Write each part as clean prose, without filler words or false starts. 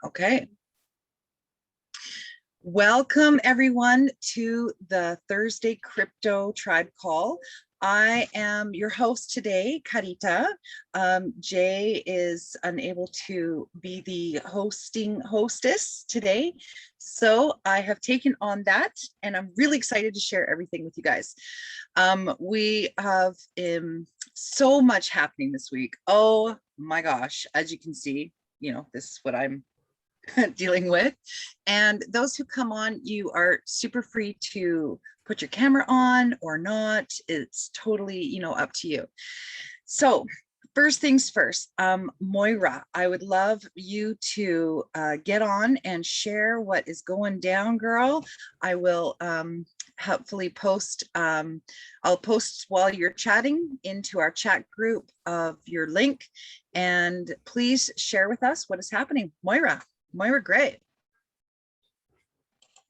Okay. Welcome everyone to the Thursday Crypto Tribe Call. I am your host today, Karita. Jay is unable to be the hostess today, so I have taken on that, and I'm really excited to share everything with you guys. We have so much happening this week. Oh my gosh, as you can see, this is what I'm dealing with. And those who come on, you are super free to put your camera on or not. It's totally, up to you. So first things first, Moira, I would love you to get on and share what is going down, girl. I will hopefully post, I'll post while you're chatting into our chat group of your link, and please share with us what is happening. Moira Gray.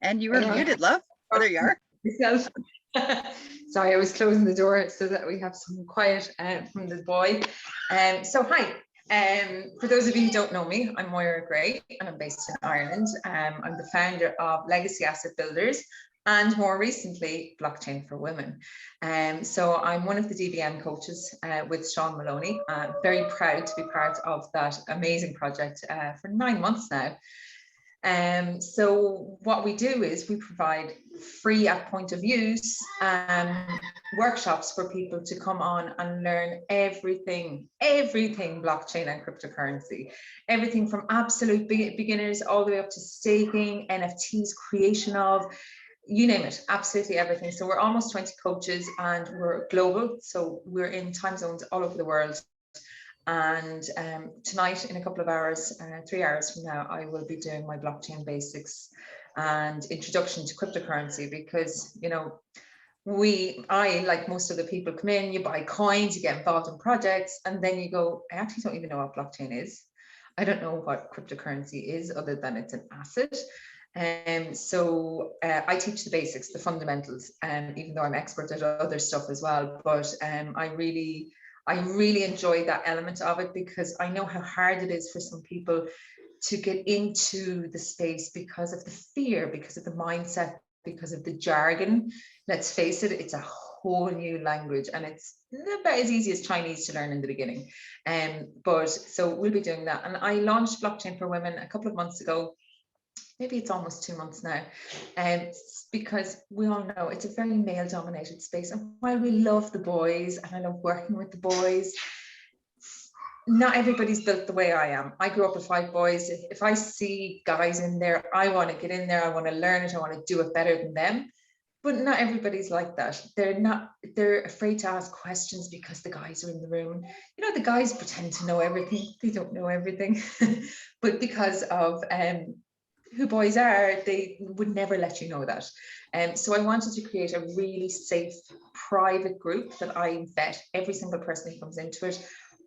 And you were muted, love. Oh, there you are. Sorry, I was closing the door so that we have some quiet from the boy. So hi, for those of you who don't know me, I'm Moira Gray and I'm based in Ireland. I'm the founder of Legacy Asset Builders and more recently Blockchain for Women. So I'm one of the DBM coaches with Sean Maloney. I'm very proud to be part of that amazing project for 9 months now. So what we do is we provide free at point of use workshops for people to come on and learn everything blockchain and cryptocurrency, everything from absolute beginners all the way up to staking, NFTs, creation of, you name it, absolutely everything. So we're almost 20 coaches and we're global. So we're in time zones all over the world. And tonight, in a couple of hours, 3 hours from now, I will be doing my blockchain basics and introduction to cryptocurrency, because, I, like most of the people, come in, you buy coins, you get involved in projects, and then you go, I actually don't even know what blockchain is. I don't know what cryptocurrency is other than it's an asset. So I teach the basics, the fundamentals, even though I'm expert at other stuff as well. But I really enjoy that element of it, because I know how hard it is for some people to get into the space because of the fear, because of the mindset, because of the jargon. Let's face it, it's a whole new language, and it's about as easy as Chinese to learn in the beginning. But so we'll be doing that. And I launched Blockchain for Women a couple of months ago. Maybe it's almost 2 months now, because we all know it's a very male-dominated space. And while we love the boys, and I love working with the boys, not everybody's built the way I am. I grew up with 5 boys. If I see guys in there, I want to get in there. I want to learn it. I want to do it better than them. But not everybody's like that. They're afraid to ask questions because the guys are in the room. The guys pretend to know everything. They don't know everything. But because of who boys are, they would never let you know that. So I wanted to create a really safe, private group that I vet every single person who comes into it.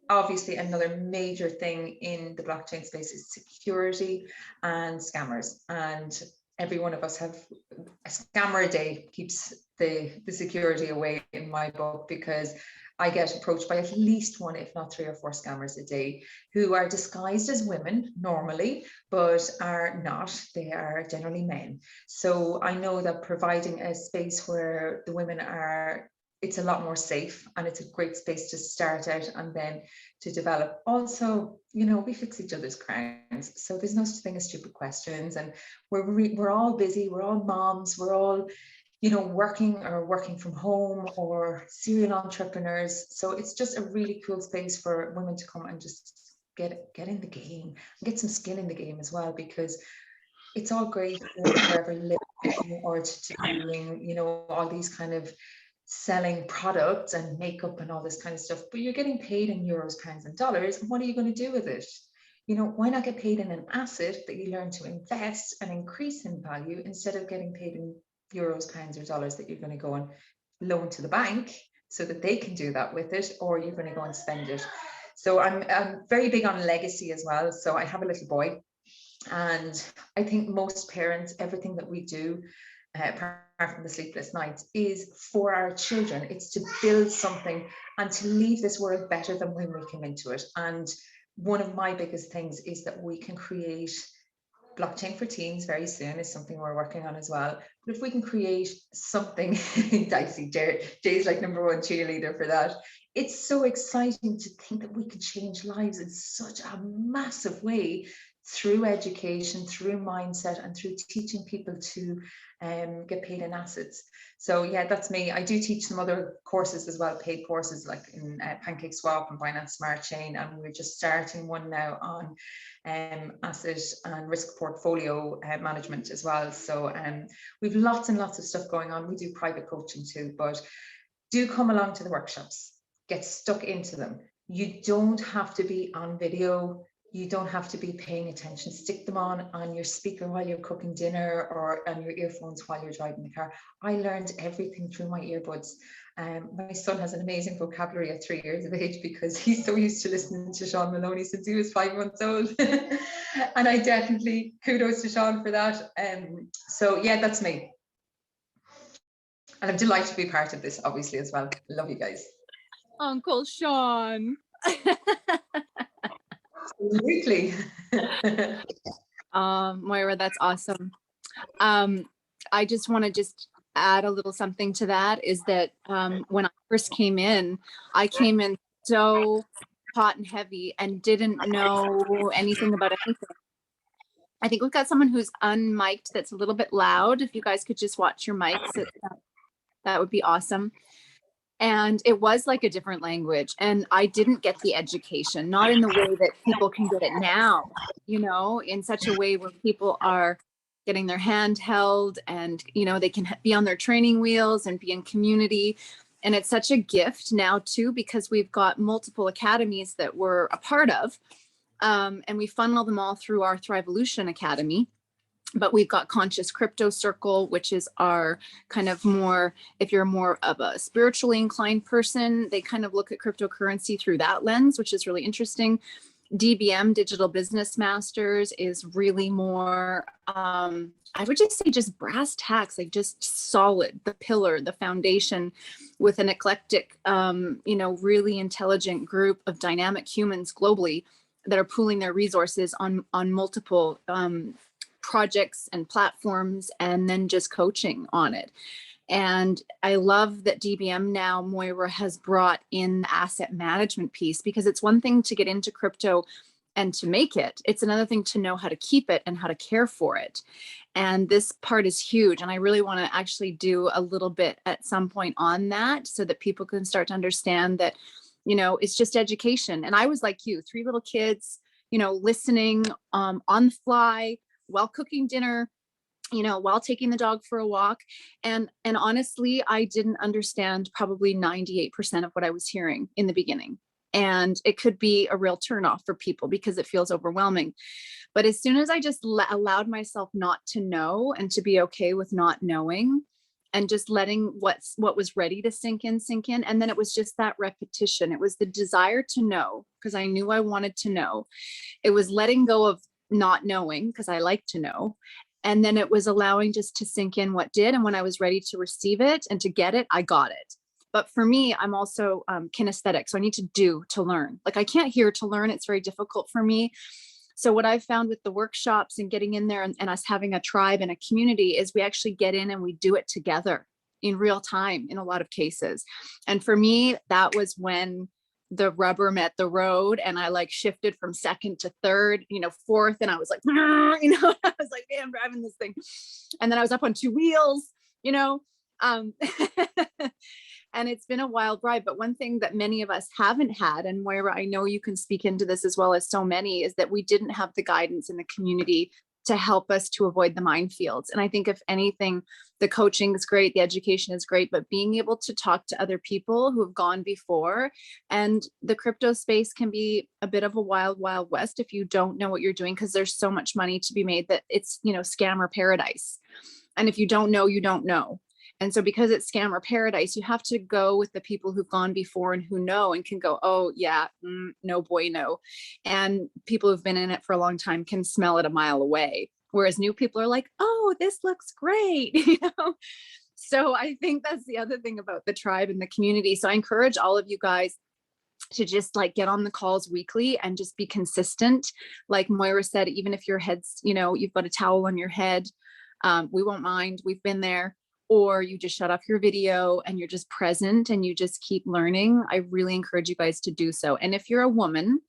Obviously, another major thing in the blockchain space is security and scammers. And every one of us have a scammer a day keeps the security away in my book, because I get approached by at least 1, if not 3 or 4 scammers a day, who are disguised as women normally, but are not. They are generally men. So I know that providing a space where the women are, it's a lot more safe, and it's a great space to start out and then to develop. Also, we fix each other's crowns. So there's no such thing as stupid questions. And we're all busy. We're all moms. We're all working from home, or serial entrepreneurs. So it's just a really cool space for women to come and just get in the game and get some skin in the game as well, because it's all great forever living or to doing, all these kind of selling products and makeup and all this kind of stuff, but you're getting paid in euros, pounds, and dollars. And what are you going to do with it? Why not get paid in an asset that you learn to invest and increase in value, instead of getting paid in euros, pounds, or dollars that you're going to go and loan to the bank so that they can do that with it, or you're going to go and spend it. So I'm very big on legacy as well. So I have a little boy, and I think most parents, everything that we do, apart from the sleepless nights, is for our children. It's to build something and to leave this world better than when we came into it. And one of my biggest things is that we can create blockchain for teens very soon is something we're working on as well. But if we can create something, I see Jay's like #1 cheerleader for that. It's so exciting to think that we can change lives in such a massive way through education, through mindset, and through teaching people to get paid in assets. So yeah, that's me. I do teach some other courses as well, paid courses like in Pancake Swap and Binance Smart Chain, and we're just starting one now on asset and risk portfolio management as well. So we've lots and lots of stuff going on. We do private coaching too, but do come along to the workshops, get stuck into them. You don't have to be on video. You don't have to be paying attention. Stick them on your speaker while you're cooking dinner or on your earphones while you're driving the car. I learned everything through my earbuds. My son has an amazing vocabulary at 3 years of age because he's so used to listening to Sean Maloney since he was 5 months old. And I definitely kudos to Sean for that. So yeah, that's me. And I'm delighted to be part of this, obviously, as well. Love you guys. Uncle Sean. Absolutely. Moira, that's awesome. I just want to add a little something to that is that when I first came in, I came in so hot and heavy and didn't know anything about anything. I think we've got someone who's unmiked that's a little bit loud. If you guys could just watch your mics, that would be awesome. And it was like a different language. And I didn't get the education, not in the way that people can get it now, you know, in such a way where people are getting their hand held and, you know, they can be on their training wheels and be in community. And it's such a gift now too, because we've got multiple academies that we're a part of. And we funnel them all through our Thrivolution Academy. But we've got Conscious Crypto Circle, which is our kind of more, if you're more of a spiritually inclined person, they kind of look at cryptocurrency through that lens, which is really interesting. DBM, Digital Business Masters, is really more, I would just say just brass tacks, like just solid, the pillar, the foundation, with an eclectic, you know, really intelligent group of dynamic humans globally that are pooling their resources on multiple projects and platforms, and then just coaching on it. And I love that DBM now, Moira, has brought in the asset management piece, because it's one thing to get into crypto and to make it. It's another thing to know how to keep it and how to care for it. And this part is huge. And I really want to actually do a little bit at some point on that so that people can start to understand that, you know, it's just education. And I was like you, 3 little kids, you know, listening on the fly, while cooking dinner, you know, while taking the dog for a walk. And honestly, I didn't understand probably 98% of what I was hearing in the beginning. And it could be a real turnoff for people because it feels overwhelming. But as soon as I just allowed myself not to know and to be okay with not knowing, and just letting what was ready to sink in. And then it was just that repetition. It was the desire to know, because I knew I wanted to know. It was letting go of not knowing, because I like to know. And then it was allowing just to sink in what did. And when I was ready to receive it and to get it, I got it. But for me, I'm also kinesthetic. So I need to do to learn. Like I can't hear to learn. It's very difficult for me. So what I've found with the workshops and getting in there and us having a tribe and a community is we actually get in and we do it together in real time in a lot of cases. And for me, that was when the rubber met the road and I like shifted from second to third, you know, fourth. And I was like, you know, I was like, hey, I'm driving this thing. And then I was up on 2 wheels, you know, and it's been a wild ride. But one thing that many of us haven't had, and Moira, I know you can speak into this as well as so many, is that we didn't have the guidance in the community to help us to avoid the minefields. And I think if anything, the coaching is great, the education is great, but being able to talk to other people who have gone before, and the crypto space can be a bit of a wild, wild west if you don't know what you're doing, because there's so much money to be made that it's, you know, scammer paradise. And if you don't know, you don't know. And so because it's scammer paradise, you have to go with the people who've gone before and who know and can go, oh yeah, no boy, no. And people who've been in it for a long time can smell it a mile away. Whereas new people are like, oh, this looks great. You know? So I think that's the other thing about the tribe and the community. So I encourage all of you guys, to just like get on the calls weekly and just be consistent. Like Moira said, even if your head's, you know, you've got a towel on your head, we won't mind, we've been there. Or you just shut off your video and you're just present and you just keep learning. I really encourage you guys to do so. And if you're a woman,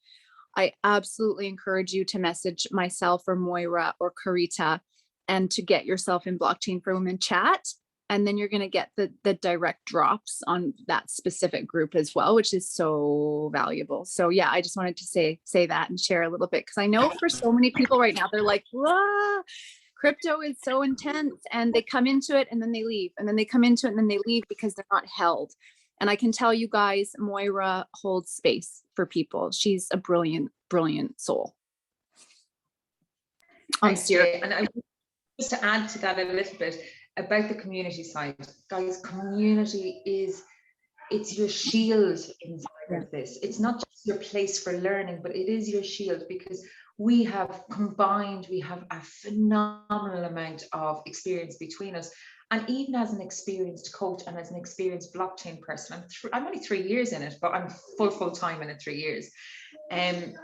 I absolutely encourage you to message myself or Moira or Karita and to get yourself in Blockchain for Women chat. And then you're going to get the direct drops on that specific group as well, which is so valuable. So yeah, I just wanted to say that and share a little bit, because I know for so many people right now, they're like, "Whoa, crypto is so intense," and they come into it and then they leave, and then they come into it and then they leave because they're not held. And I can tell you guys, Moira holds space for people. She's a brilliant, brilliant soul. Thanks, Jay. And I just to add to that a little bit about the community side, guys, community it's your shield inside of this. It's not just your place for learning, but it is your shield, because we have a phenomenal amount of experience between us. And even as an experienced coach and as an experienced blockchain person, I'm only 3 years in it, but I'm full time in it, 3 years. I'm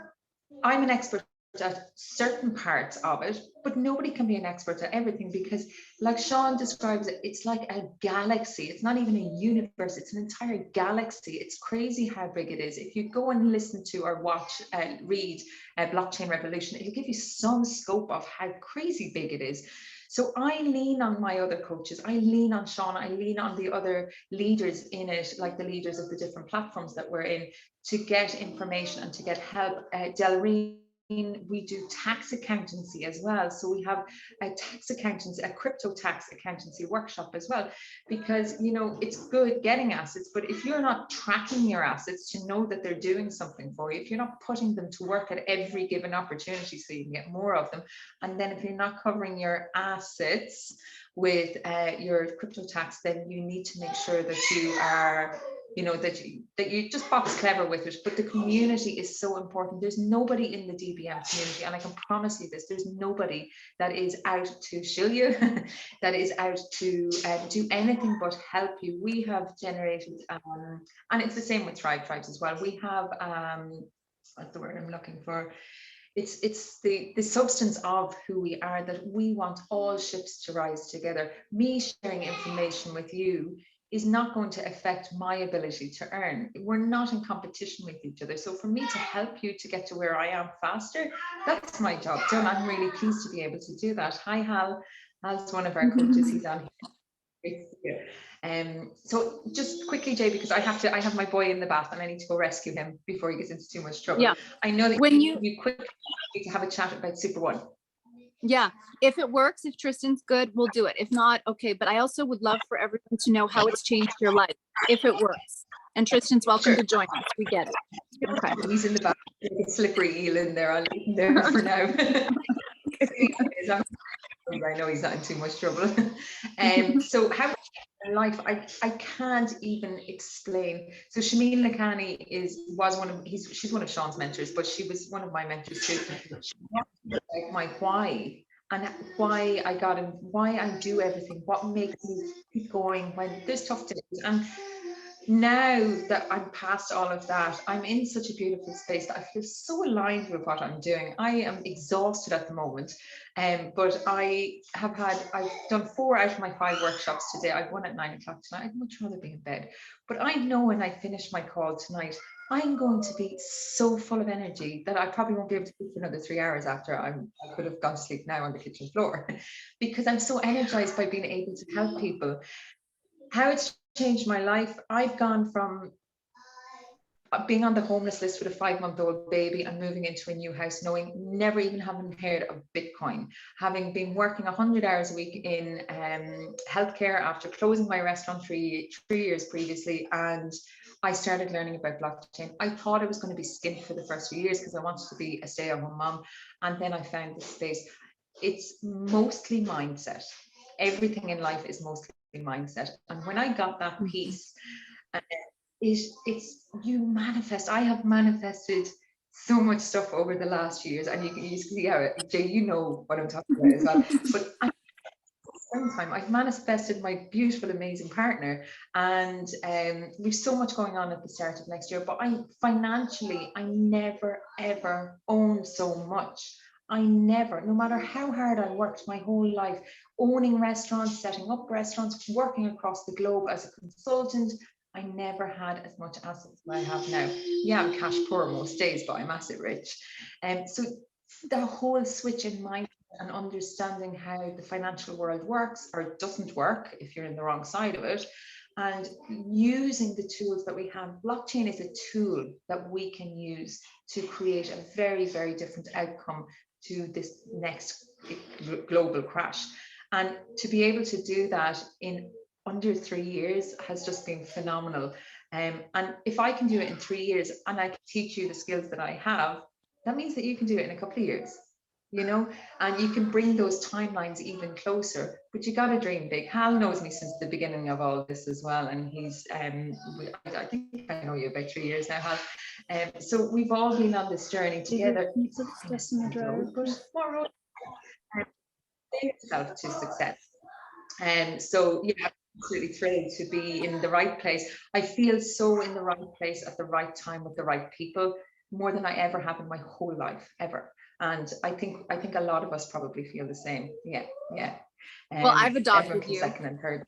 an expert at certain parts of it, but nobody can be an expert at everything, because like Sean describes it, it's like a galaxy. It's not even a universe, it's an entire galaxy. It's crazy how big it is. If you go and listen to or watch, read Blockchain Revolution, it'll give you some scope of how crazy big it is. So I lean on my other coaches, I lean on Sean, I lean on the other leaders in it, like the leaders of the different platforms that we're in, to get information and to get help. Delreen, we do tax accountancy as well. So we have a tax accountancy, a crypto tax accountancy workshop as well, because, you know, it's good getting assets, but if you're not tracking your assets to know that they're doing something for you, if you're not putting them to work at every given opportunity so you can get more of them, and then if you're not covering your assets with your crypto tax, then you need to make sure that you are, you know, that you just box clever with it. But the community is so important. There's nobody in the DBM community, and I can promise you this, there's nobody that is out to shill you, that is out to do anything but help you. We have generated, and it's the same with tribes as well. We have, what's the word I'm looking for? It's the substance of who we are, that we want all ships to rise together. Me sharing information with you is not going to affect my ability to earn. We're not in competition with each other. So for me to help you to get to where I am faster, that's my job done. I'm really pleased to be able to do that. Hi, Hal. Hal's one of our coaches. He's on here. So just quickly, Jay, because I have my boy in the bath and I need to go rescue him before he gets into too much trouble. Yeah. I know that when you quickly need to have a chat about Super One. Yeah, if it works, if Tristan's good, we'll do it. If not, okay. But I also would love for everyone to know how it's changed your life, if it works. And Tristan's welcome to join us. We get it. Okay. He's in the back, slippery eel in there. I'll leave him there for now. I know he's not in too much trouble. So how life, I can't even explain. So Shameen Lakhani she's one of Sean's mentors, but she was one of my mentors too. She like my why, and why I got him, why I do everything, what makes me keep going when there's tough days. And now that I'm past all of that, I'm in such a beautiful space that I feel so aligned with what I'm doing. I am exhausted at the moment, but I've done 4 out of my 5 workshops today. I've one at 9 o'clock tonight. I'd much rather be in bed, but I know when I finish my call tonight, I'm going to be so full of energy that I probably won't be able to sleep for another 3 hours after I could have gone to sleep now on the kitchen floor, because I'm so energized by being able to help people. How it's changed my life. I've gone from being on the homeless list with a 5-month-old baby and moving into a new house, never even having heard of Bitcoin, having been working 100 hours a week in healthcare after closing my restaurant 3 years previously, and I started learning about blockchain. I thought I was going to be skint for the first few years because I wanted to be a stay-at-home mom, and then I found this space. It's mostly mindset. Everything in life is mostly mindset, and when I got that piece, it's you manifest. I have manifested so much stuff over the last few years, and you see how Jay, you know what I'm talking about as well. But I'm springtime. I've manifested my beautiful, amazing partner, and we've so much going on at the start of next year. But I never ever owned so much. I never, no matter how hard I worked my whole life, owning restaurants, setting up restaurants, working across the globe as a consultant, I never had as much assets as I have now. Yeah, I'm cash poor most days, but I'm asset rich. And so the whole switch in mind and understanding how the financial world works or doesn't work if you're in the wrong side of it, and using the tools that we have. Blockchain is a tool that we can use to create a very, very different outcome to this next global crash. And to be able to do that in under 3 years has just been phenomenal. And if I can do it in 3 years and I can teach you the skills that I have, that means that you can do it in a couple of years, you know, and you can bring those timelines even closer. But you got to dream big. Hal knows me since the beginning of all this as well, and he's I think I know you about 3 years now, Hal. So we've all been on this journey together. Itself to success. And so yeah, absolutely thrilled to be in the right place. I feel so in the right place at the right time with the right people, more than I ever have in my whole life, ever. And I think a lot of us probably feel the same. Yeah. Well, I've adopted you. Second and third.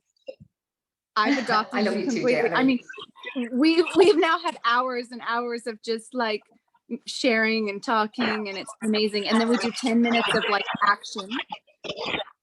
I've adopted I love you you too, completely. Jay. I mean, we've now had hours and hours of just like sharing and talking, and it's amazing. And then we do 10 minutes of like action.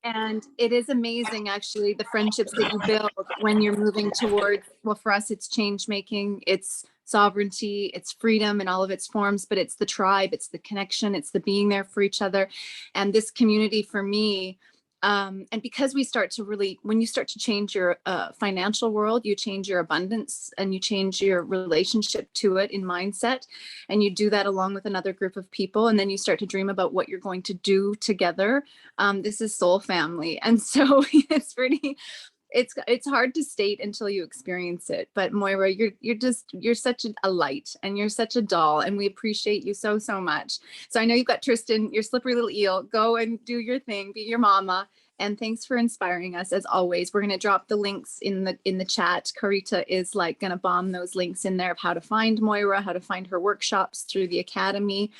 And it is amazing, actually, the friendships that you build when you're moving towards, well, for us, it's change making, it's sovereignty, it's freedom in all of its forms, but it's the tribe, it's the connection, it's the being there for each other. And this community for me, and because we start to really, when you start to change your financial world, you change your abundance and you change your relationship to it in mindset. And you do that along with another group of people. And then you start to dream about what you're going to do together. This is soul family. And so it's pretty, it's hard to state until you experience it. But Moira, you're such a light, and you're such a doll, and we appreciate you so much. So I know you've got Tristan, your slippery little eel. Go and do your thing, be your mama. And thanks for inspiring us as always. We're going to drop the links in the chat. Karita is like going to bomb those links in there of how to find Moira, how to find her workshops through the academy.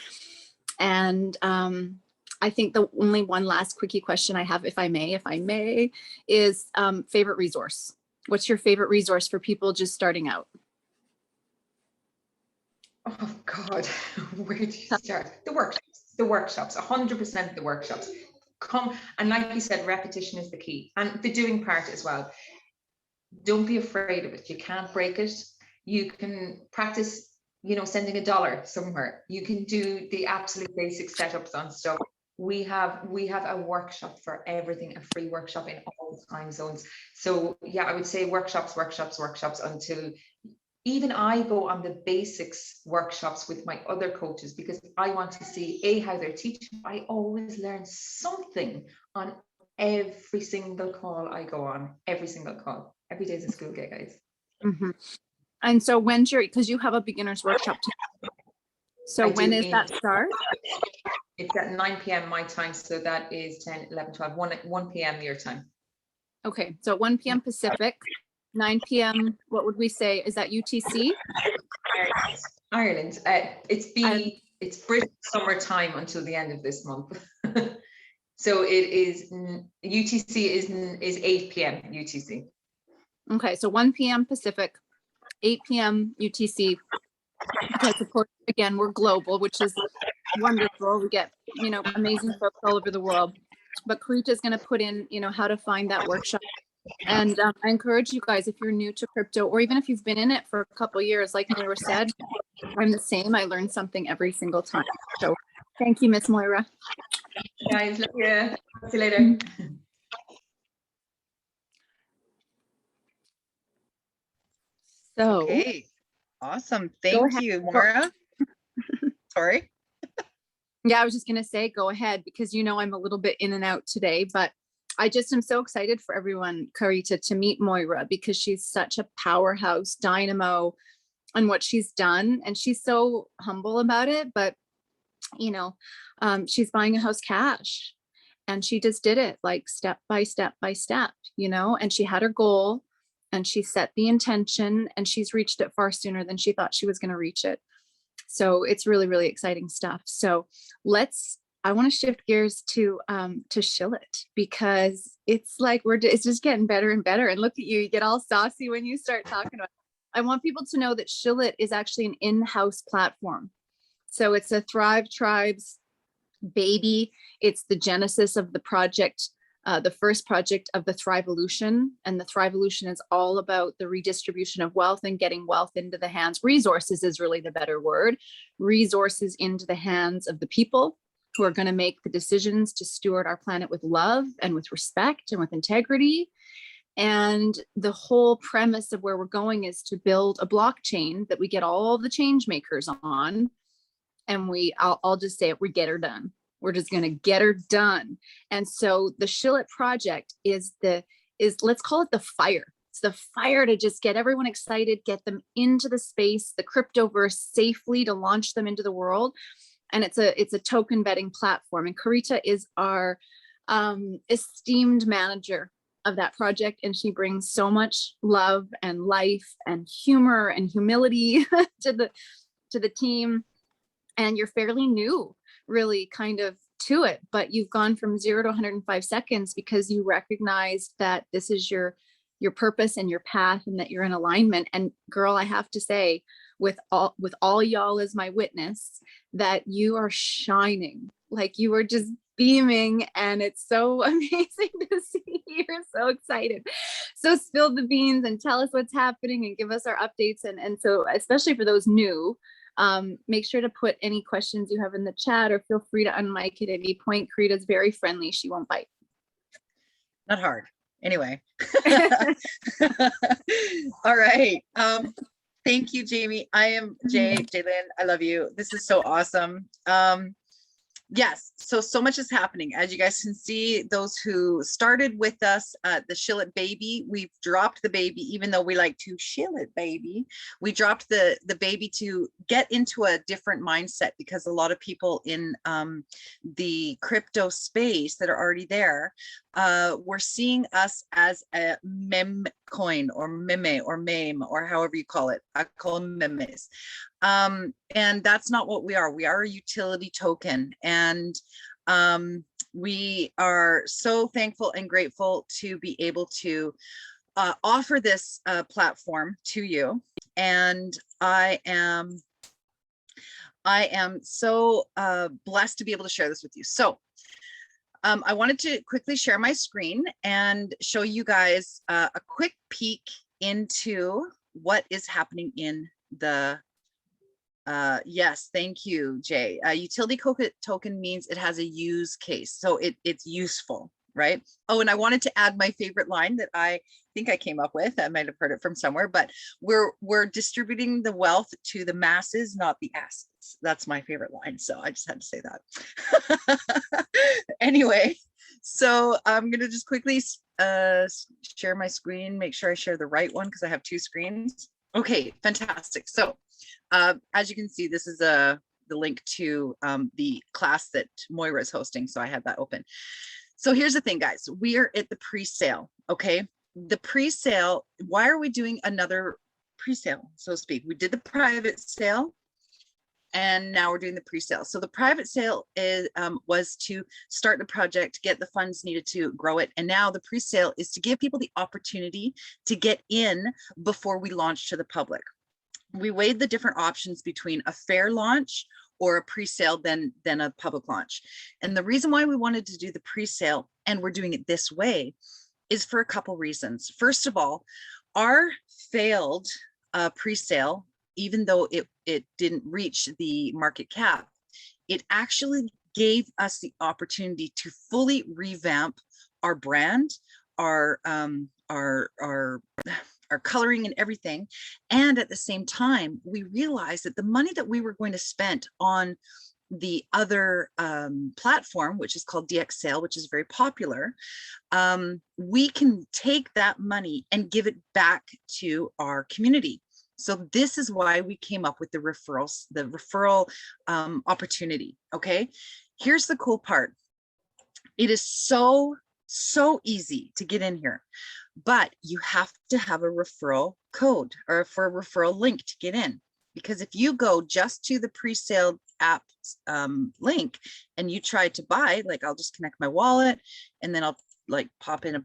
And I think the only one last quickie question I have, if I may, is favorite resource. What's your favorite resource for people just starting out? Oh God, where do you start? The workshops, 100% the workshops. Come, and like you said, repetition is the key, and the doing part as well. Don't be afraid of it. You can't break it. You can practice, you know, sending $1 somewhere. You can do the absolute basic setups on stuff. We have a workshop for everything, a free workshop in all time zones. So yeah, I would say workshops until even I go on the basics workshops with my other coaches, because I want to see how they're teaching. I always learn something on every single call I go on, every single call. Every day is a school day, guys. Mm-hmm. And so when's because you have a beginner's workshop too. So when is that start? It's at 9 p.m. my time. So that is 10, 11, 12, 1 p.m. your time. Okay. So 1 p.m. Pacific, 9 p.m. What would we say? Is that UTC? Ireland. It's British summertime until the end of this month. So it is UTC is 8 p.m. UTC. Okay. So 1 p.m. Pacific, 8 p.m. UTC. Because of course, again, we're global, which is wonderful. We get, you know, amazing folks all over the world. But Karita is going to put in, you know, how to find that workshop. And I encourage you guys, if you're new to crypto, or even if you've been in it for a couple of years, like Moira said, I'm the same. I learn something every single time. So thank you, Miss Moira. Guys, love you. See you later. So okay. Awesome. Thank you, Moira. Sorry. Yeah, I was just going to say, go ahead, because, you know, I'm a little bit in and out today, but I just am so excited for everyone, Karita, to meet Moira, because she's such a powerhouse dynamo on what she's done. And she's so humble about it, but, you know, she's buying a house cash. And she just did it like step by step by step, you know, and she had her goal and she set the intention and she's reached it far sooner than she thought she was going to reach it. So it's really, really exciting stuff. So I want to shift gears to SHILL it, because it's like it's just getting better and better. And look at you get all saucy when you start talking about it. I want people to know that SHILL it is actually an in-house platform. So it's a Thrive Tribes baby. It's the genesis of the project, the first project of the Thrivolution. And the Thrivolution is all about the redistribution of wealth and getting wealth into the hands. Resources is really the better word. Resources into the hands of the people who are going to make the decisions to steward our planet with love and with respect and with integrity. And the whole premise of where we're going is to build a blockchain that we get all the change makers on. And I'll just say it, we get her done. We're just going to get her done. And so the SHILL it project is let's call it the fire. It's the fire to just get everyone excited, get them into the space, the cryptoverse safely, to launch them into the world. And it's a token betting platform. And Karita is our esteemed manager of that project. And she brings so much love and life and humor and humility to the team. And you're fairly new, really, kind of to it, but you've gone from 0 to 105 seconds because you recognized that this is your purpose and your path, and that you're in alignment. And girl, I have to say, with all y'all as my witness, that you are shining, like you are just beaming, and it's so amazing to see. You're so excited. So spill the beans and tell us what's happening and give us our updates. And so, especially for those new, make sure to put any questions you have in the chat, or feel free to unmic at any point. Karita's very friendly. She won't bite. Not hard. Anyway. All right. Thank you, Jamie. I am Jaylyn. I love you. This is so awesome. Yes, so much is happening. As you guys can see, those who started with us, the SHILL it baby, we've dropped the baby, even though we like to SHILL it baby. We dropped the baby to get into a different mindset, because a lot of people in the crypto space that are already there, we're seeing us as a meme coin, or meme, or meme, or however you call it. I call them memes. And that's not what we are. We are a utility token. And we are so thankful and grateful to be able to offer this platform to you. And I am so blessed to be able to share this with you. So I wanted to quickly share my screen and show you guys a quick peek into what is happening in the yes, thank you, Jay. Utility token means it has a use case, so it's useful, right? Oh, and I wanted to add my favorite line that I think I came up with. I might have heard it from somewhere, but we're distributing the wealth to the masses, not the assets. That's my favorite line, so I just had to say that. Anyway, so I'm gonna just quickly share my screen, make sure I share the right one, because I have two screens. Okay, fantastic. So as you can see, this is the link to the class that Moira is hosting. So I had that open. So here's the thing, guys. We are at the pre-sale, okay? The pre-sale, why are we doing another pre-sale, so to speak? We did the private sale, and now we're doing the pre-sale. So the private sale was to start the project, get the funds needed to grow it. And now the pre-sale is to give people the opportunity to get in before we launch to the public. We weighed the different options between a fair launch or a pre-sale than a public launch. And the reason why we wanted to do the pre-sale, and we're doing it this way, is for a couple reasons. First of all, our failed pre-sale, even though it didn't reach the market cap, it actually gave us the opportunity to fully revamp our brand, our coloring and everything. And at the same time, we realized that the money that we were going to spend on the other platform, which is called DX Sale, which is very popular, we can take that money and give it back to our community. So this is why we came up with the referral opportunity. Okay, here's the cool part. It is so easy to get in here, but you have to have a referral code or for a referral link to get in. Because if you go just to the Presale app link and you try to buy, like I'll just connect my wallet and then I'll like pop in a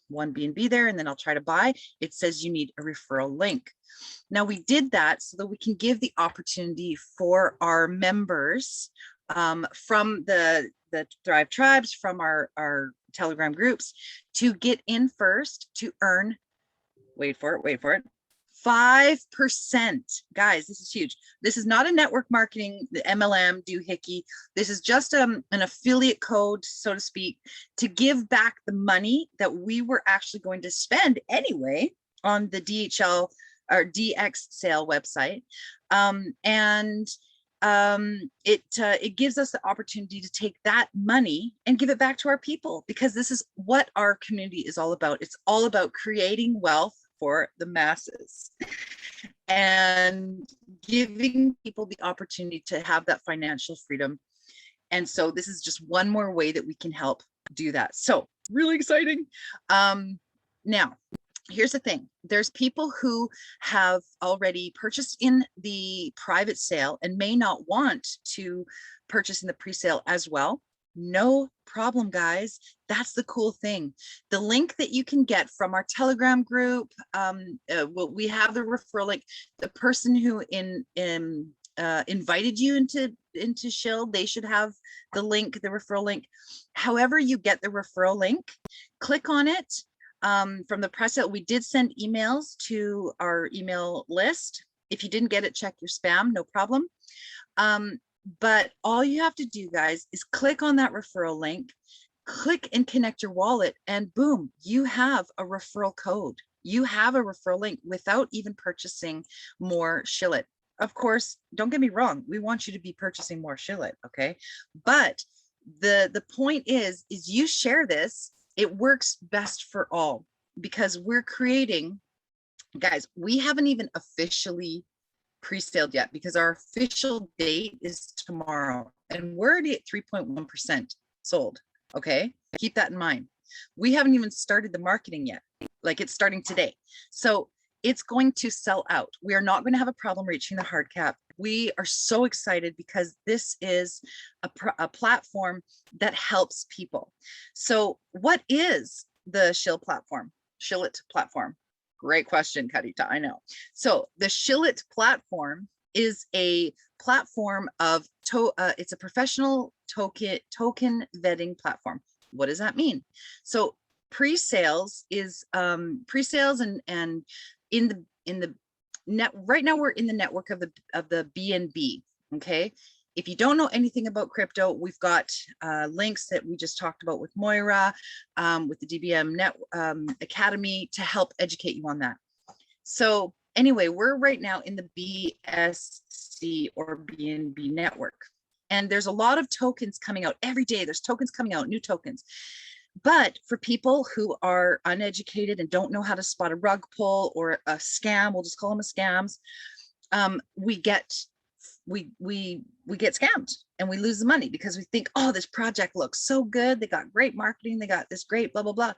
one B&B there and then I'll try to buy, it says you need a referral link. Now we did that so that we can give the opportunity for our members from the Thrive Tribes, from our Telegram groups to get in first to earn, wait for it, 5%. Guys, this is huge. This is not a network marketing, the MLM doohickey. This is just an affiliate code, so to speak, to give back the money that we were actually going to spend anyway on the DHL or DX sale website. It gives us the opportunity to take that money and give it back to our people, because this is what our community is all about. It's all about creating wealth for the masses and giving people the opportunity to have that financial freedom. And so this is just one more way that we can help do that. So really exciting. Now, here's the thing. There's people who have already purchased in the private sale and may not want to purchase in the pre-sale as well. No problem, guys. That's the cool thing. The link that you can get from our Telegram group, we have the referral link. The person who invited you into SHILL, they should have the link, the referral link. However you get the referral link, click on it. From the Presale, we did send emails to our email list. If you didn't get it, check your spam, no problem. But all you have to do, guys, is click on that referral link, click and connect your wallet, and boom, you have a referral code. You have a referral link without even purchasing more SHILL. Of course, don't get me wrong, we want you to be purchasing more SHILL, okay? But the point is you share this, it works best for all, because we're creating, guys, we haven't even officially pre-saled yet, because our official date is tomorrow and we're already at 3.1% sold. Okay, keep that in mind. We haven't even started the marketing yet, like it's starting today. So it's going to sell out. We are not going to have a problem reaching the hard cap. We are so excited because this is a platform that helps people. So what is the SHILL platform? SHILL platform. Great question, Karita, I know. So the SHILL platform is a platform of, it's a professional token vetting platform. What does that mean? So pre-sales is pre-sales and in the net right now we're in the network of the BNB. Okay. If you don't know anything about crypto, we've got links that we just talked about with Moira, with the DBM Net Academy to help educate you on that. So anyway, we're right now in the BSC or BNB network. And there's a lot of tokens coming out every day. There's tokens coming out, new tokens. But for people who are uneducated and don't know how to spot a rug pull or a scam, we'll just call them scams, we get scammed and we lose the money because we think, oh, this project looks so good. They got great marketing. They got this great blah, blah, blah.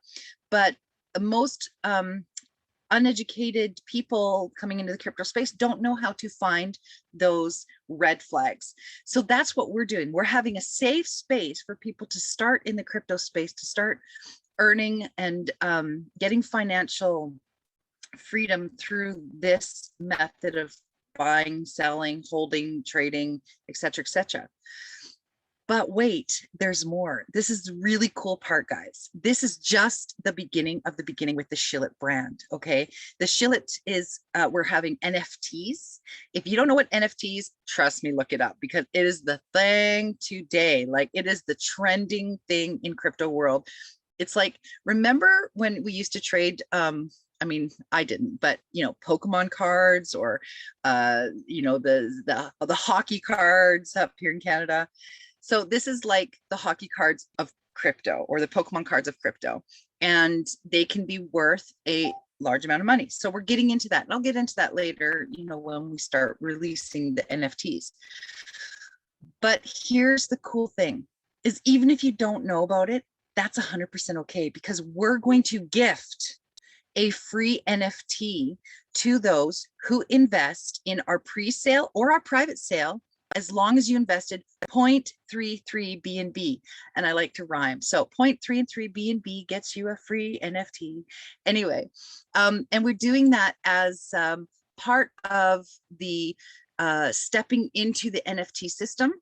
But most uneducated people coming into the crypto space don't know how to find those red flags. So that's what we're doing. We're having a safe space for people to start in the crypto space, to start earning and getting financial freedom through this method of buying, selling, holding, trading, etc., etc. But wait, there's more. This is the really cool part, guys. This is just the beginning of the beginning with the SHILL brand, okay? The SHILL is, we're having NFTs. If you don't know what NFTs, trust me, look it up, because it is the thing today. Like, it is the trending thing in crypto world. It's like, remember when we used to trade, I mean, I didn't, but you know, Pokemon cards or you know, the hockey cards up here in Canada. So this is like the hockey cards of crypto, or the Pokemon cards of crypto, and they can be worth a large amount of money. So we're getting into that, and I'll get into that later, you know, when we start releasing the NFTs. But here's the cool thing, is even if you don't know about it, that's 100% okay, because we're going to gift a free NFT to those who invest in our pre-sale or our private sale, as long as you invested 0.33 BNB. And I like to rhyme. So 0.33 BNB gets you a free NFT. Anyway, and we're doing that as part of the stepping into the NFT system,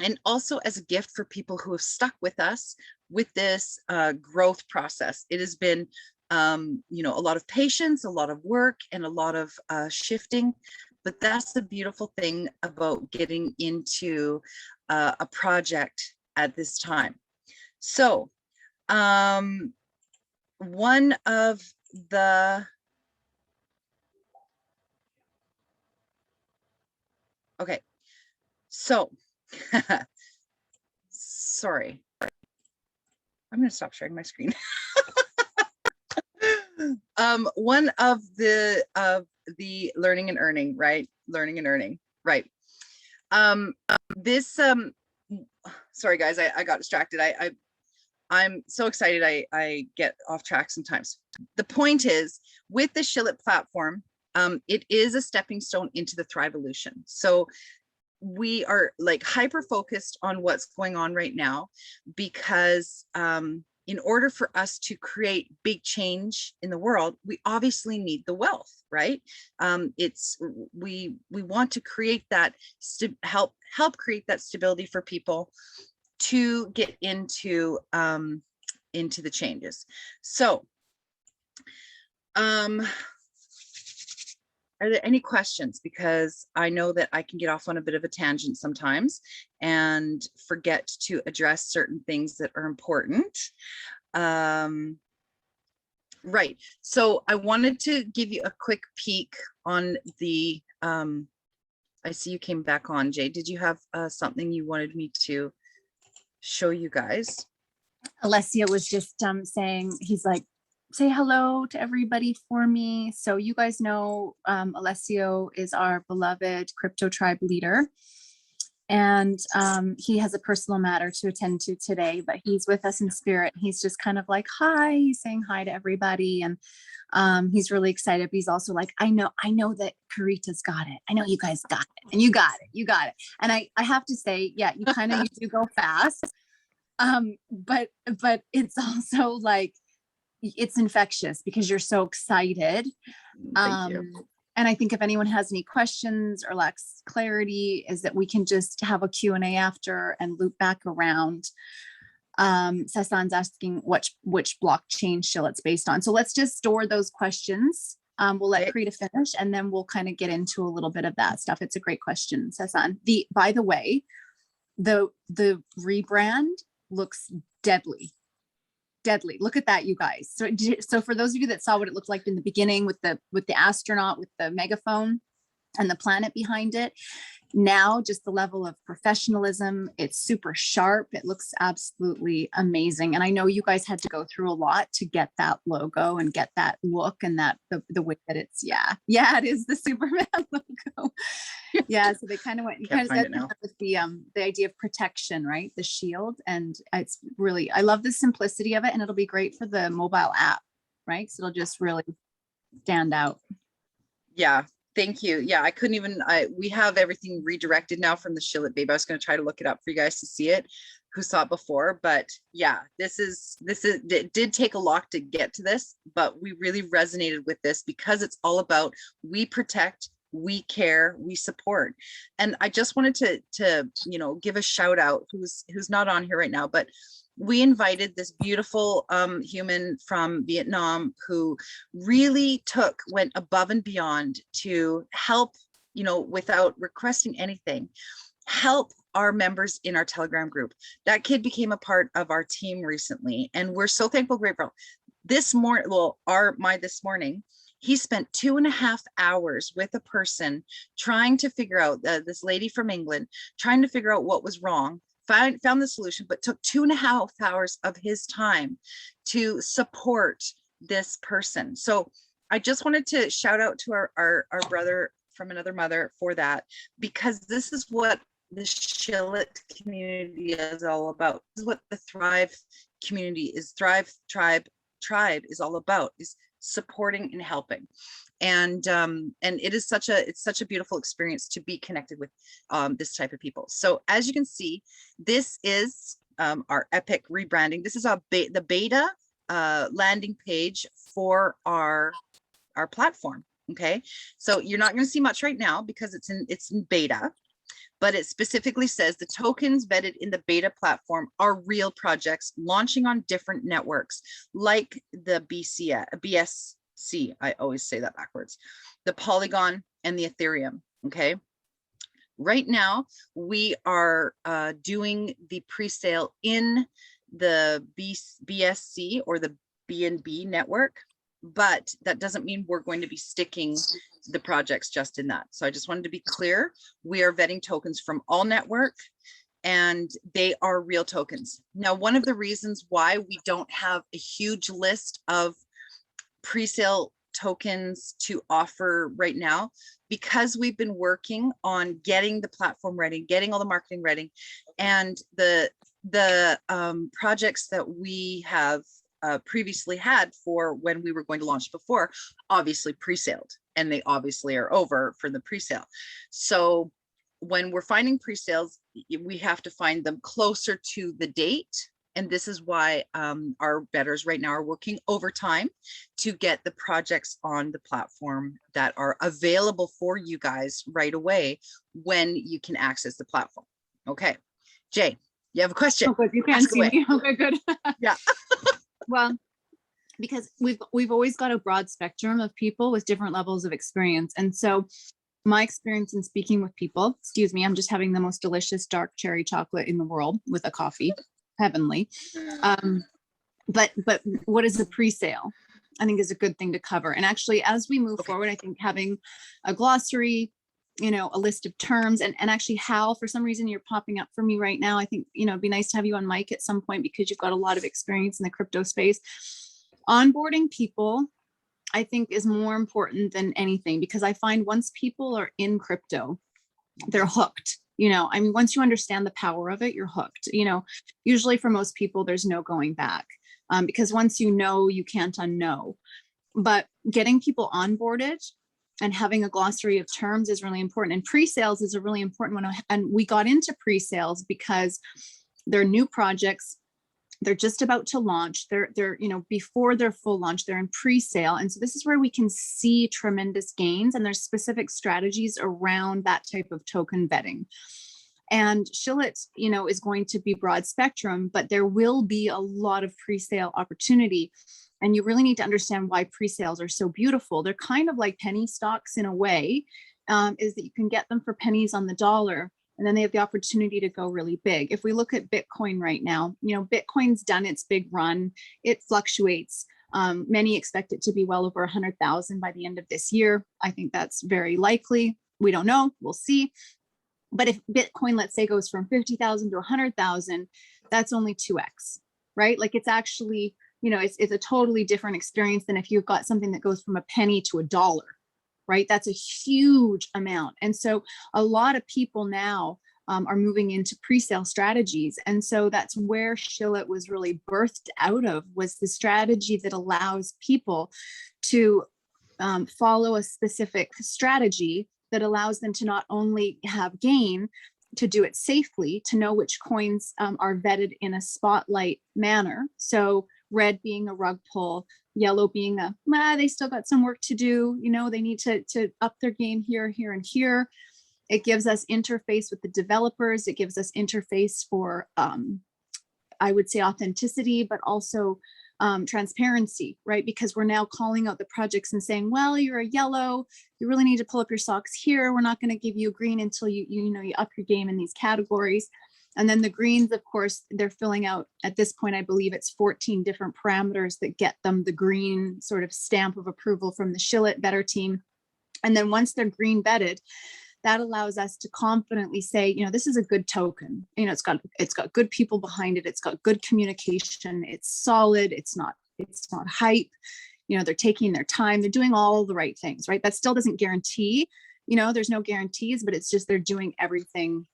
and also as a gift for people who have stuck with us with this growth process. It has been you know, a lot of patience, a lot of work, and a lot of shifting. But that's the beautiful thing about getting into a project at this time. So one of the, okay, so sorry, I'm going to stop sharing my screen. One of the learning and earning, right? Learning and earning, right? This sorry guys, I got distracted. I'm so excited. I get off track sometimes. The point is, with the SHILL platform, it is a stepping stone into the Thrivolution. So we are like hyper focused on what's going on right now, because in order for us to create big change in the world, we obviously need the wealth, right? We want to create that, help create that stability for people to get into the changes. So are there any questions? Because I know that I can get off on a bit of a tangent sometimes and forget to address certain things that are important. Right. So I wanted to give you a quick peek on the, I see you came back on, Jay. Did you have something you wanted me to show you guys? Alessio was just saying, he's like, say hello to everybody for me. So you guys know Alessio is our beloved crypto tribe leader. And he has a personal matter to attend to today, but he's with us in spirit. He's just kind of like, hi, he's saying hi to everybody. And he's really excited. But he's also like, I know that Karita's got it. I know you guys got it, and you got it. And I have to say, yeah, you do go fast. But it's also like, it's infectious because you're so excited. Thank you. And I think if anyone has any questions or lacks clarity, is that we can just have a Q&A after and loop back around. Sasan's asking which blockchain SHILL it's based on. So let's just store those questions. We'll let Karita finish, and then we'll kind of get into a little bit of that stuff. It's a great question, Sasan. By the way, the rebrand looks deadly. Look at that, you guys. So for those of you that saw what it looked like in the beginning with the astronaut with the megaphone and the planet behind it, now just the level of professionalism, it's super sharp. It looks absolutely amazing. And I know you guys had to go through a lot to get that logo and get that look and that the way that it's, yeah, it is the Superman logo. Yeah, so they kind of went, you kind of said with the idea of protection, right? The shield. And it's really, I love the simplicity of it, and it'll be great for the mobile app, right? So it'll just really stand out. Yeah. Thank you. Yeah, I couldn't even, we have everything redirected now from the SHILL Babe. I was going to try to look it up for you guys to see it, who saw it before, but yeah, this is, it did take a lot to get to this, but we really resonated with this because it's all about, we protect, we care, we support. And I just wanted to, you know, give a shout out who's not on here right now, but we invited this beautiful human from Vietnam who really went above and beyond to help, you know, without requesting anything, help our members in our Telegram group. That kid became a part of our team recently, and we're so thankful, grateful. This morning, this morning, he spent 2.5 hours with a person trying to figure out, this lady from England, trying to figure out what was wrong. Found the solution, but took 2.5 hours of his time to support this person. So I just wanted to shout out to our brother from another mother for that, because this is what the Shillet community is all about. This is what the Thrive community is. Thrive Tribe is all about, is supporting and helping. And it is it's such a beautiful experience to be connected with this type of people. So as you can see, this is our epic rebranding. This is the beta landing page for our platform. Okay, so you're not going to see much right now because it's in beta, but it specifically says the tokens vetted in the beta platform are real projects launching on different networks like the BSC. I always say that backwards. The Polygon and the Ethereum. Okay. Right now, we are doing the pre-sale in the BSC or the BNB network, but that doesn't mean we're going to be sticking the projects just in that. So I just wanted to be clear. We are vetting tokens from all network and they are real tokens. Now, one of the reasons why we don't have a huge list of pre-sale tokens to offer right now, because we've been working on getting the platform ready, getting all the marketing ready, and the projects that we have previously had for when we were going to launch before, obviously pre-saled, and they obviously are over for the pre-sale. So when we're finding pre-sales, we have to find them closer to the date. And this is why our bettors right now are working overtime to get the projects on the platform that are available for you guys right away when you can access the platform. Okay, Jay, you have a question? Oh, good. You can't Ask see away. me. Okay, good. Yeah. Well, because we've always got a broad spectrum of people with different levels of experience. And so my experience in speaking with people, excuse me, I'm just having the most delicious dark cherry chocolate in the world with a coffee, heavenly. But what is a pre-sale? I think is a good thing to cover. And actually, as we move forward, I think having a glossary, you know, a list of terms, and actually, Hal, for some reason you're popping up for me right now. I think, you know, it'd be nice to have you on mic at some point because you've got a lot of experience in the crypto space. Onboarding people, I think, is more important than anything, because I find once people are in crypto, they're hooked. You know, I mean, once you understand the power of it, you're hooked. You know, usually for most people, there's no going back, because once you know, you can't unknow. But getting people onboarded and having a glossary of terms is really important. And pre-sales is a really important one. And we got into pre-sales because they're new projects. They're just about to launch. They're, you know, before their full launch, they're in pre-sale. And so this is where we can see tremendous gains, and there's specific strategies around that type of token vetting. And Shillet, you know, is going to be broad spectrum, but there will be a lot of pre-sale opportunity. And you really need to understand why pre-sales are so beautiful. They're kind of like penny stocks in a way, is that you can get them for pennies on the dollar, and then they have the opportunity to go really big. If we look at Bitcoin right now, you know, Bitcoin's done its big run. It fluctuates. Many expect it to be well over 100,000 by the end of this year. I think that's very likely. We don't know. We'll see. But if Bitcoin, let's say, goes from 50,000 to 100,000, that's only 2x, right? Like, it's actually, you know, it's a totally different experience than if you've got something that goes from a penny to $1. Right? That's a huge amount. And so a lot of people now are moving into pre-sale strategies. And so that's where Shillet was really birthed out of, was the strategy that allows people to follow a specific strategy that allows them to not only have gain, to do it safely, to know which coins are vetted in a spotlight manner. So red being a rug pull, yellow being they still got some work to do. You know, they need to up their game here, here, and here. It gives us interface with the developers. It gives us interface for, I would say, authenticity, but also transparency, right? Because we're now calling out the projects and saying, well, you're a yellow, you really need to pull up your socks here. We're not going to give you a green until you up your game in these categories. And then the greens, of course, they're filling out at this point, I believe it's 14 different parameters that get them the green sort of stamp of approval from the Shillet Better team. And then once they're green vetted, that allows us to confidently say, you know, this is a good token. You know, it's got good people behind it. It's got good communication. It's solid. It's not hype. You know, they're taking their time. They're doing all the right things, right? That still doesn't guarantee, you know, there's no guarantees, but it's just they're doing everything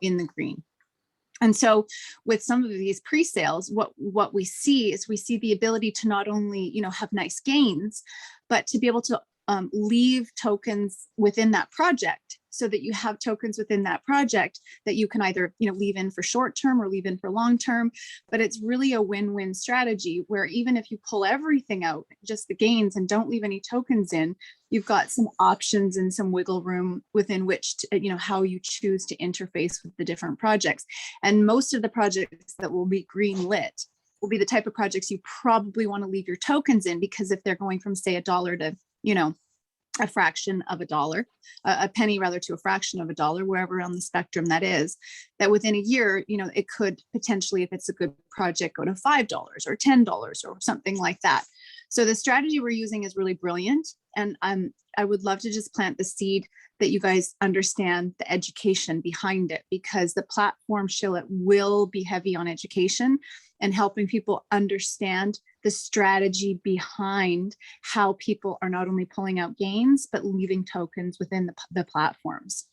in the green. And so with some of these pre-sales, what we see is we see the ability to not only, have nice gains, but to be able to leave tokens within that project, so that you have tokens within that project that you can either, leave in for short term or leave in for long term. But it's really a win-win strategy where even if you pull everything out, just the gains, and don't leave any tokens in, you've got some options and some wiggle room within which to, how you choose to interface with the different projects. And most of the projects that will be green lit will be the type of projects you probably want to leave your tokens in, because if they're going from, say, $1 to, a fraction of $1, a penny rather, to a fraction of $1, wherever on the spectrum that is, that within a year, it could potentially, if it's a good project, go to $5 or $10 or something like that. So the strategy we're using is really brilliant. And I would love to just plant the seed that you guys understand the education behind it, because the platform SHILL will be heavy on education and helping people understand the strategy behind how people are not only pulling out gains, but leaving tokens within the platforms.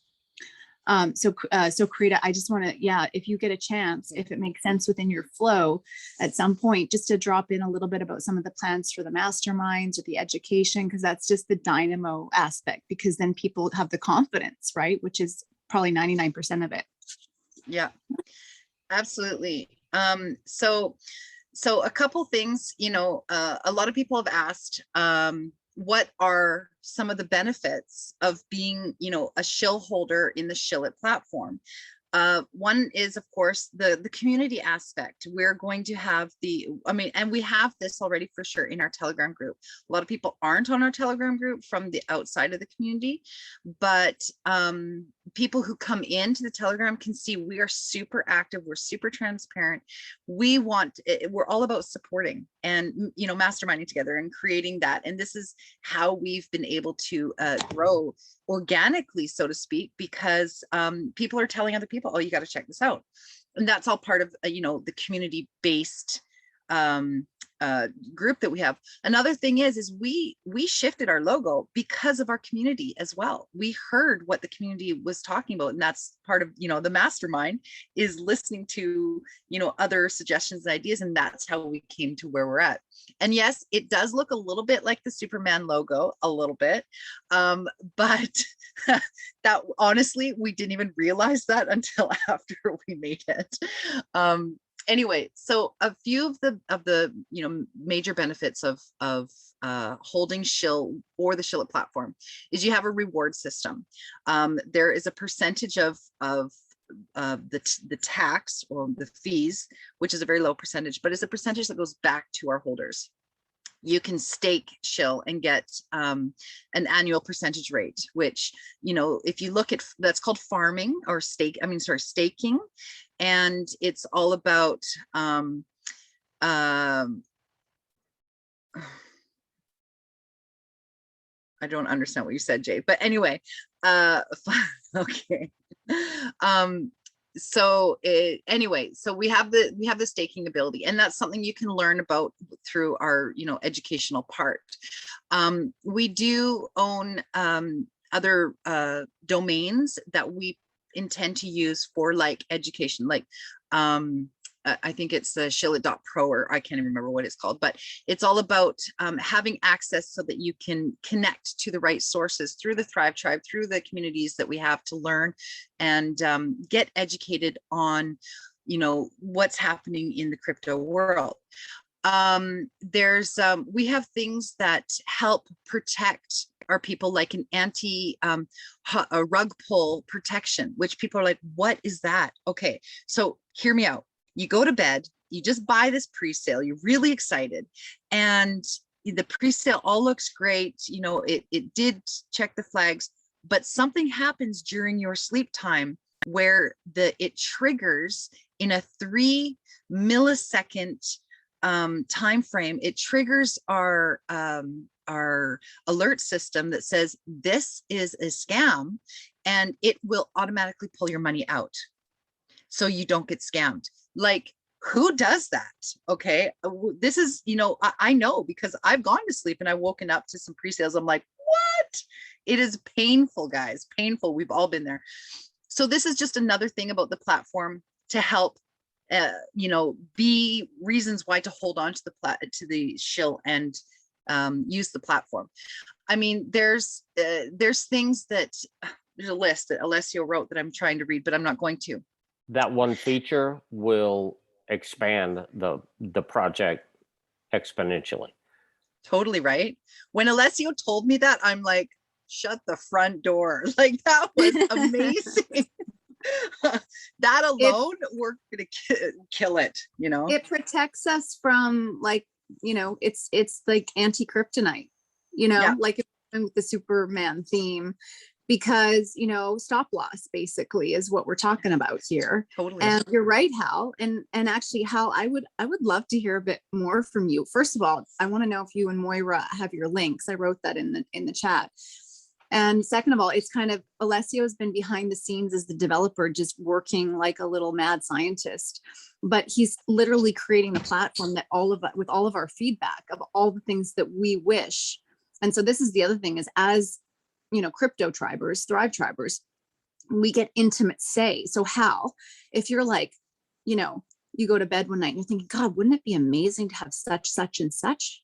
So Karita, I just want to, if you get a chance, if it makes sense within your flow at some point, just to drop in a little bit about some of the plans for the masterminds or the education, because that's just the dynamo aspect, because then people have the confidence, right? Which is probably 99% of it. Yeah, absolutely. So a couple things, a lot of people have asked, what are some of the benefits of being, a SHILL holder in the SHILL platform? One is, of course, the community aspect. We're going to have and we have this already for sure in our Telegram group. A lot of people aren't on our Telegram group from the outside of the community, but people who come into the Telegram can see we are super active. We're super transparent. We're all about supporting and, masterminding together and creating that. And this is how we've been able to grow organically, so to speak, because people are telling other people, oh, you got to check this out. And that's all part of, the community-based group that we have. Another thing is we shifted our logo because of our community as well. We heard what the community was talking about, and that's part of, the mastermind is listening to, other suggestions and ideas, and that's how we came to where we're at. And yes, it does look a little bit like the Superman logo, a little bit, but that honestly, we didn't even realize that until after we made it. Anyway, so a few of the major benefits of holding SHILL or the SHILL platform is you have a reward system. There is a percentage of the tax or the fees, which is a very low percentage, but it's a percentage that goes back to our holders. You can stake SHILL and get an annual percentage rate, which, if you look at, that's called farming or staking. And it's all about, I don't understand what you said, Jay, but anyway, okay. So we have the staking ability, and that's something you can learn about through our, educational part. We do own other domains that we intend to use for like education, like I think it's the SHILL.pro, or I can't even remember what it's called, but it's all about having access so that you can connect to the right sources through the Thrive Tribe, through the communities that we have to learn and get educated on, what's happening in the crypto world. We have things that help protect our people, like an a rug pull protection, which people are like, what is that? Okay, so hear me out. You go to bed, you just buy this pre-sale, you're really excited, and the pre-sale all looks great. It did check the flags, but something happens during your sleep time where it triggers in a 3 millisecond time frame. It triggers our alert system that says this is a scam, and it will automatically pull your money out so you don't get scammed. Like, who does that? Okay, this is, I know, because I've gone to sleep and I've woken up to some pre-sales. I'm like, what? It is painful, guys, painful. We've all been there. So this is just another thing about the platform to help, be reasons why to hold on to the SHILL and use the platform. I mean, there's things that there's a list that Alessio wrote that I'm trying to read, but I'm not going to. That one feature will expand the project exponentially. Totally right. When Alessio told me that, I'm like, shut the front door. Like, that was amazing. That alone, we're gonna kill it, It protects us from, like, it's like anti-kryptonite, Yeah. like with the Superman theme, because stop loss basically is what we're talking about here. Totally. And you're right, Hal. And actually, Hal, I would love to hear a bit more from you. First of all, I want to know if you and Moira have your links. I wrote that in the chat. And second of all, it's kind of, Alessio has been behind the scenes as the developer, just working like a little mad scientist, but he's literally creating the platform that with all of our feedback of all the things that we wish. And so this is the other thing, is as crypto tribers, Thrive tribers, we get intimate say. So Hal, if you're like, you go to bed one night and you're thinking, God, wouldn't it be amazing to have such and such,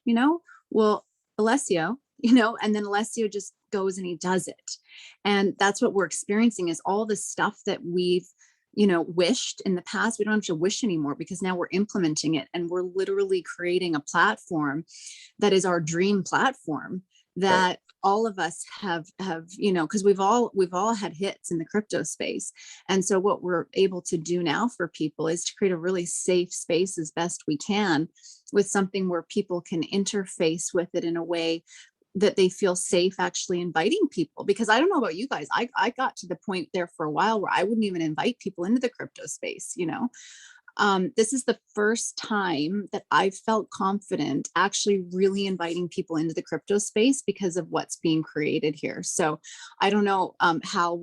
well, Alessio, and then Alessio just goes and he does it. And that's what we're experiencing, is all the stuff that we've, wished in the past. We don't have to wish anymore, because now we're implementing it, and we're literally creating a platform that is our dream platform that all of us have, because we've all had hits in the crypto space. And so what we're able to do now for people is to create a really safe space as best we can, with something where people can interface with it in a way that they feel safe actually inviting people. Because I don't know about you guys, I got to the point there for a while where I wouldn't even invite people into the crypto space. This is the first time that I felt confident actually really inviting people into the crypto space because of what's being created here. So I don't know, Hal,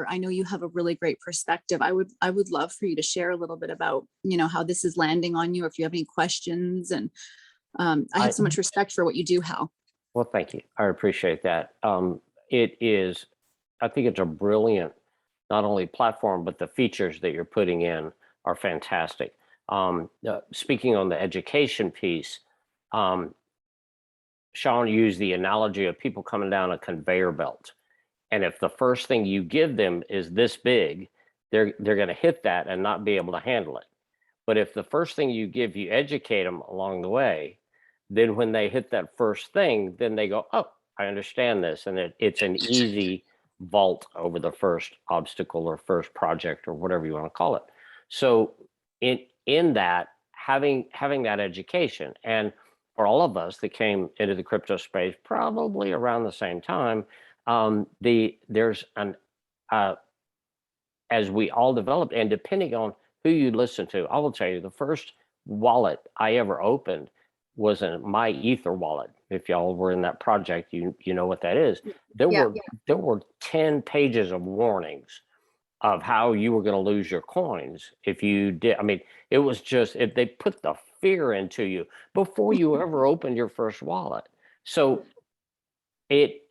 I know you have a really great perspective. I would love for you to share a little bit about, how this is landing on you, if you have any questions. And I have so much respect for what you do, Hal. Well, thank you. I appreciate that. It is, I think it's a brilliant, not only platform, but the features that you're putting in are fantastic. Speaking on the education piece, Sean used the analogy of people coming down a conveyor belt. And if the first thing you give them is this big, they're going to hit that and not be able to handle it. But if the first thing you give, you educate them along the way, then when they hit that first thing, then they go, oh, I understand this. And it's an easy vault over the first obstacle or first project or whatever you want to call it. So in that, having that education, and for all of us that came into the crypto space probably around the same time, there's an as we all developed, and depending on who you listen to, I will tell you, the first wallet I ever opened was my Ether wallet. If y'all were in that project, you know what that is. There were 10 pages of warnings of how you were going to lose your coins if you did. I mean, it was just, if they put the fear into you before you ever opened your first wallet. So it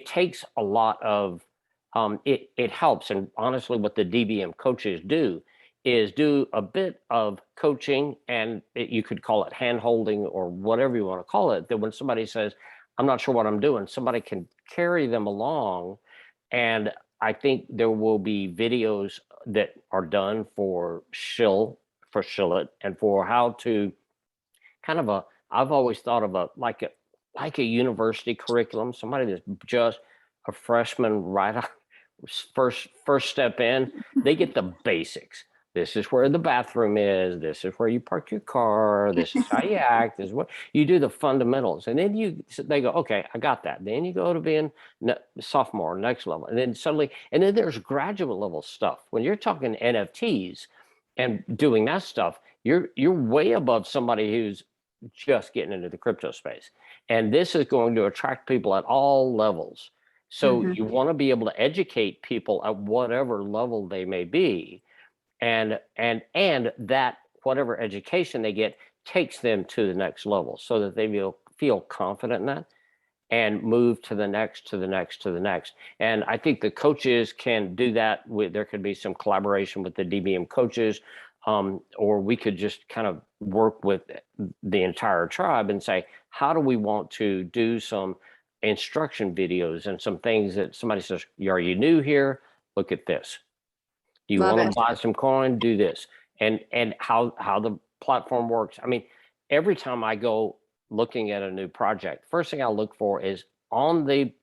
takes a lot of it helps. And honestly, what the DBM coaches do is do a bit of coaching, and you could call it hand holding or whatever you want to call it, that when somebody says, I'm not sure what I'm doing, somebody can carry them along. And I think there will be videos that are done for SHILL, it, and for how to kind of I've always thought of like a university curriculum, somebody that's just a freshman right off, first step in, they get the basics. This is where the bathroom is. This is where you park your car. This is how you act. This is what you do, the fundamentals. And then they go, okay, I got that. Then you go to being sophomore, next level. And then and then there's graduate level stuff. When you're talking NFTs and doing that stuff, you're way above somebody who's just getting into the crypto space. And this is going to attract people at all levels. So you want to be able to educate people at whatever level they may be. And that whatever education they get takes them to the next level so that they feel confident in that. and move to the next, to the next, to the next. And I think the coaches can do that with, there could be some collaboration with the DBM coaches, or we could just kind of work with the entire tribe and say, how do we want to do some instruction videos and some things that somebody says, are you new here? Look at this. Do you Love want it. to buy some coin? Do this. And how the platform works. I mean, every time I go looking at a new project, first thing I look for is on the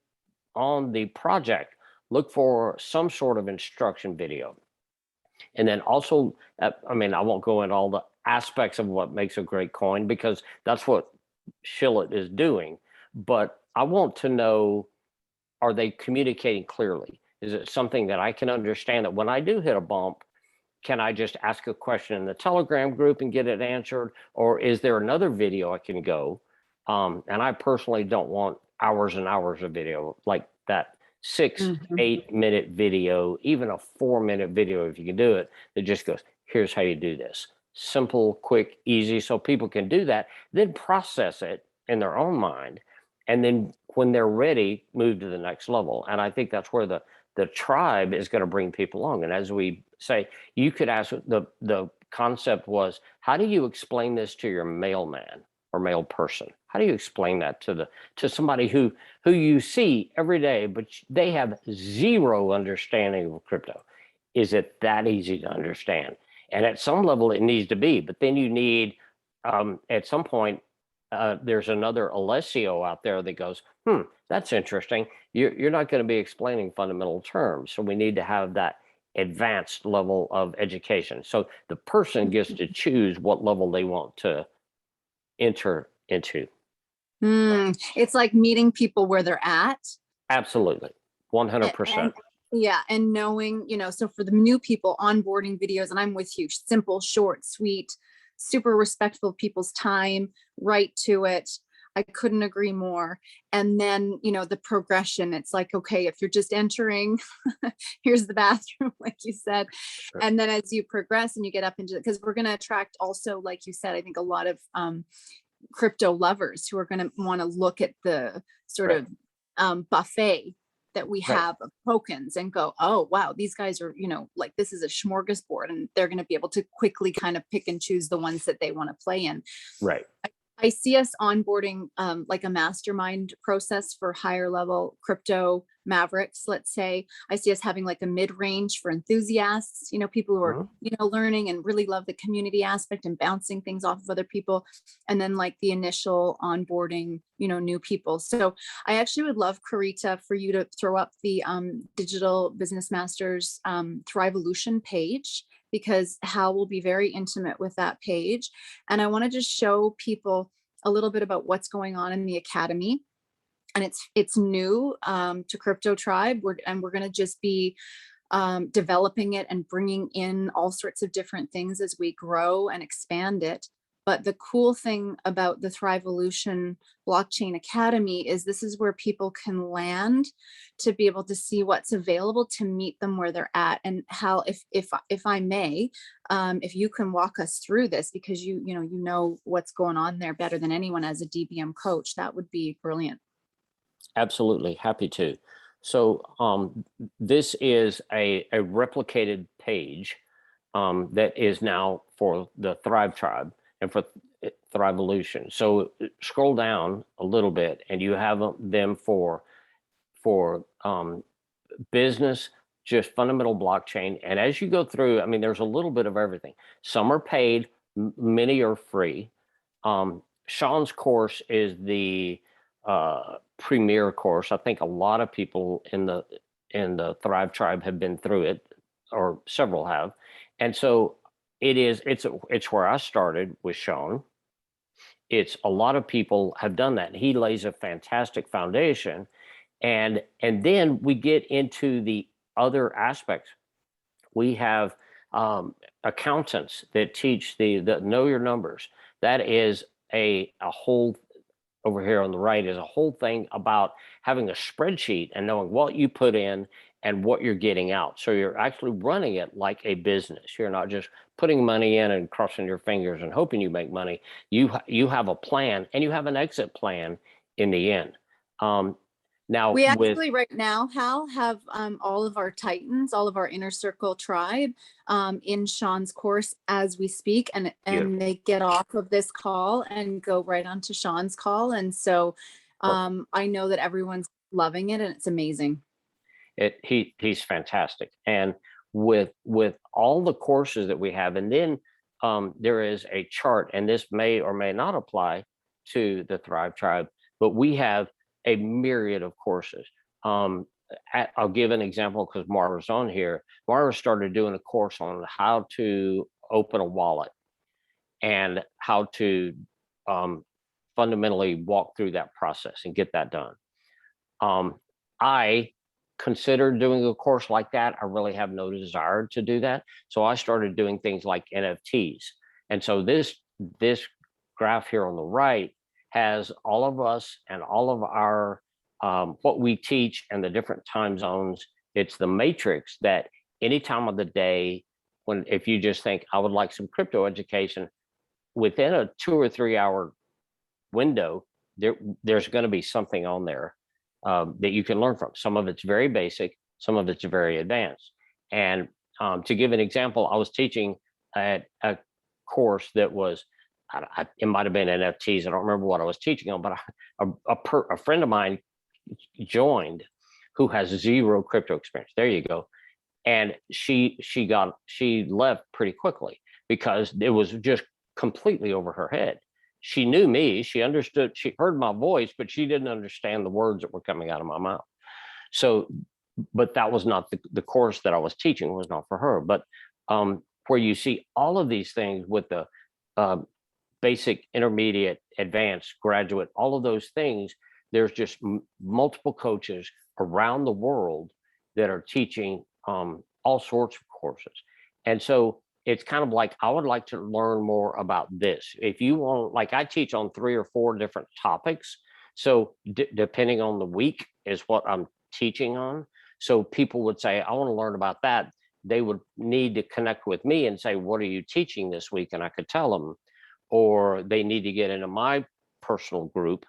project, look for some sort of instruction video. And then also, I mean, I won't go into all the aspects of what makes a great coin because that's what SHILL is doing. But I want to know, are they communicating clearly? Is it something that I can understand that when I do hit a bump, can I just ask a question in the Telegram group and get it answered? Or is there another video I can go? And I personally don't want hours and hours of video like that 6-8 minute video, even a 4-minute video, if you can do it, that just goes, here's how you do this. Simple, quick, easy, so people can do that, then process it in their own mind. And then when they're ready, move to the next level. And I think that's where the tribe is going to bring people along. And as we say, you could ask, the concept was, how do you explain this to your mailman or mail person? How do you explain that to somebody who you see every day, but they have zero understanding of crypto? Is it that easy to understand? And at some level it needs to be, but then you need, at some point, there's another Alessio out there that goes, that's interesting. You're not going to be explaining fundamental terms. So we need to have that advanced level of education. So the person gets to choose what level they want to enter into. It's like meeting people where they're at. Absolutely. 100%. Yeah. And knowing, so for the new people, onboarding videos, and I'm with you, simple, short, sweet, super respectful of people's time, right to it. I couldn't agree more. And then, the progression, it's like, okay, if you're just entering, here's the bathroom, like you said. Sure. And then as you progress and you get up into it, because we're going to attract also, like you said, I think a lot of crypto lovers who are going to want to look at the sort of buffet that we have of tokens and go, oh, wow, these guys are, like this is a smorgasbord, and they're going to be able to quickly kind of pick and choose the ones that they want to play in. Right. I see us onboarding like a mastermind process for higher level crypto mavericks. Let's say I see us having like a mid-range for enthusiasts, people who are, learning and really love the community aspect and bouncing things off of other people. And then like the initial onboarding, new people. So I actually would love, Karita, for you to throw up the Digital Business Masters Thrivolution page, because Hal will be very intimate with that page. And I want to just show people a little bit about what's going on in the Academy. And it's new to Crypto Tribe. We're going to just be developing it and bringing in all sorts of different things as we grow and expand it. But the cool thing about the Thrivolution Blockchain Academy is this is where people can land to be able to see what's available, to meet them where they're at. And Hal, if I may, if you can walk us through this, because you know what's going on there better than anyone as a DBM coach, that would be brilliant. Absolutely, happy to. So this is a replicated page that is now for the Thrive Tribe and for Thrivolution. So scroll down a little bit and you have them for business, just fundamental blockchain. And as you go through, I mean, there's a little bit of everything. Some are paid, many are free. Sean's course is the premier course. I think a lot of people in the Thrive Tribe have been through it, or several have. And so it's where I started with Sean. It's a lot of people have done that. He lays a fantastic foundation. And then we get into the other aspects. We have accountants that teach the know your numbers. That is a whole, over here on the right is a whole thing about having a spreadsheet and knowing what you put in and what you're getting out. So you're actually running it like a business. You're not just putting money in and crossing your fingers and hoping you make money. You have a plan and you have an exit plan in the end. Now We with actually right now, Hal, have all of our Titans, all of our inner circle tribe in Sean's course as we speak, and Beautiful. they get off of this call and go right onto Sean's call. And so I know that everyone's loving it and it's amazing. He's fantastic. And with all the courses that we have, and then there is a chart, and this may or may not apply to the Thrive Tribe, but we have a myriad of courses. I'll give an example because Moira's on here. Moira started doing a course on how to open a wallet and how to fundamentally walk through that process and get that done. I considered doing a course like that. I really have no desire to do that. So I started doing things like NFTs. And so this graph here on the right has all of us and all of our what we teach and the different time zones. It's the matrix that any time of the day, if you just think I would like some crypto education, within a 2 or 3 hour window, there's going to be something on there that you can learn from. Some of it's very basic, some of it's very advanced. And to give an example, I was teaching at a course that was, it might have been NFTs. I don't remember what I was teaching on, but a friend of mine joined who has zero crypto experience. There you go. And she left pretty quickly because it was just completely over her head. She knew me, she understood, she heard my voice, but she didn't understand the words that were coming out of my mouth. So, but that was not the course that I was teaching, was not for her. But where you see all of these things with the basic, intermediate, advanced, graduate, all of those things, there's just multiple coaches around the world that are teaching all sorts of courses. And so it's kind of like, I would like to learn more about this. If you want, like I teach on 3 or 4 different topics. So depending on the week is what I'm teaching on. So people would say, I want to learn about that. They would need to connect with me and say, what are you teaching this week? And I could tell them, or they need to get into my personal group.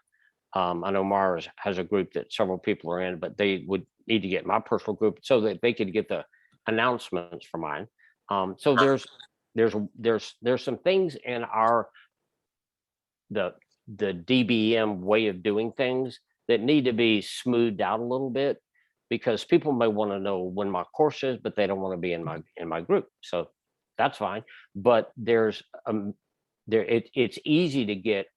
I know Mars has a group that several people are in, but they would need to get my personal group so that they could get the announcements for mine. So there's some things in the DBM way of doing things that need to be smoothed out a little bit, because people may want to know when my course is, but they don't want to be in my group. So that's fine. But it's easy to get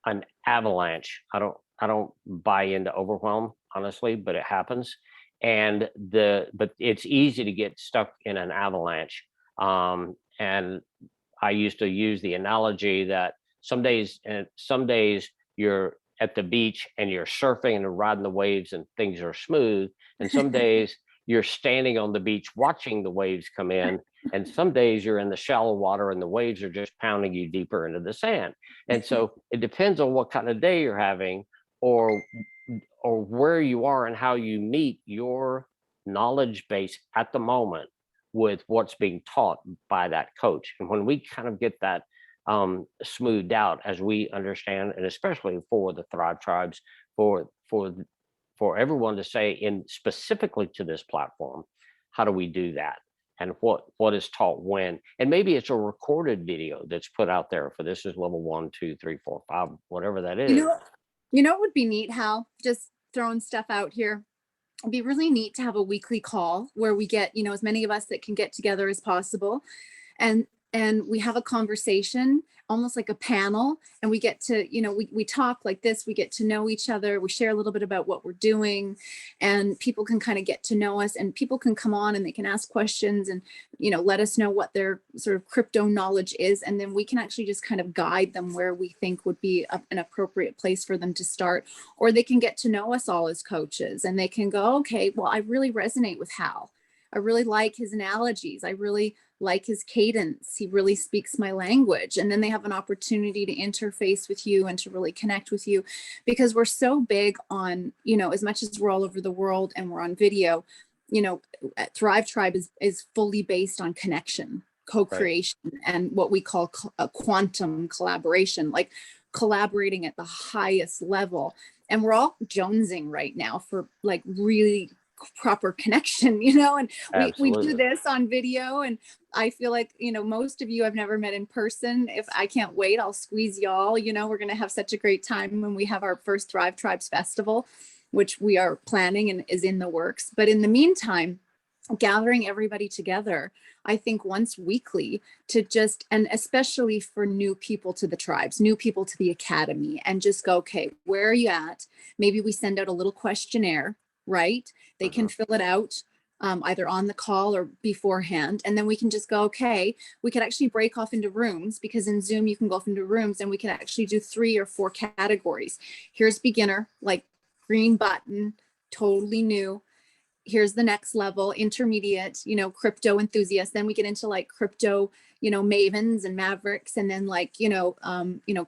an avalanche. I don't buy into overwhelm, honestly, but it happens. But it's easy to get stuck in an avalanche. And I used to use the analogy that some days you're at the beach and you're surfing and riding the waves and things are smooth. And some days you're standing on the beach watching the waves come in. And some days you're in the shallow water and the waves are just pounding you deeper into the sand. And so it depends on what kind of day you're having, or where you are and how you meet your knowledge base at the moment with what's being taught by that coach. And when we kind of get that smoothed out, as we understand, and especially for the Thrive Tribes, for everyone to say specifically to this platform, how do we do that? And what is taught when? And maybe it's a recorded video that's put out there for this is level 1, 2, 3, 4, 5, whatever that is. You know what would be neat, Hal? Just throwing stuff out here. It'd be really neat to have a weekly call where we get, as many of us that can get together as possible. And we have a conversation, almost like a panel, and we get to, we talk like this, we get to know each other, we share a little bit about what we're doing, and people can kind of get to know us, and people can come on and they can ask questions and, let us know what their sort of crypto knowledge is. And then we can actually just kind of guide them where we think would be an appropriate place for them to start, or they can get to know us all as coaches and they can go, okay, well, I really resonate with Hal. I really like his analogies. I really like his cadence. He really speaks my language. And then they have an opportunity to interface with you and to really connect with you, because we're so big on, as much as we're all over the world and we're on video, Thrive Tribe is fully based on connection, co-creation, right, and what we call a quantum collaboration, like collaborating at the highest level. and we're all jonesing right now for like really proper connection, you know, and we do this on video, and I feel like, you know, most of you I've never met in person. If I can't wait, I'll squeeze y'all. You know, we're going to have such a great time when we have our first Thrive Tribes Festival, which we are planning and is in the works. But in the meantime, gathering everybody together, I think once weekly to just, and especially for new people to the tribes, new people to the academy, and just go, okay, where are you at? Maybe we send out a little questionnaire, right? They can fill it out either on the call or beforehand. And then we can just go, okay, we could actually break off into rooms, because in Zoom, you can go off into rooms, and we can actually do 3 or 4 categories. Here's beginner, like green button, totally new. Here's the next level, intermediate, you know, crypto enthusiasts. Then we get into like crypto, you know, mavens and mavericks, and then like, you know,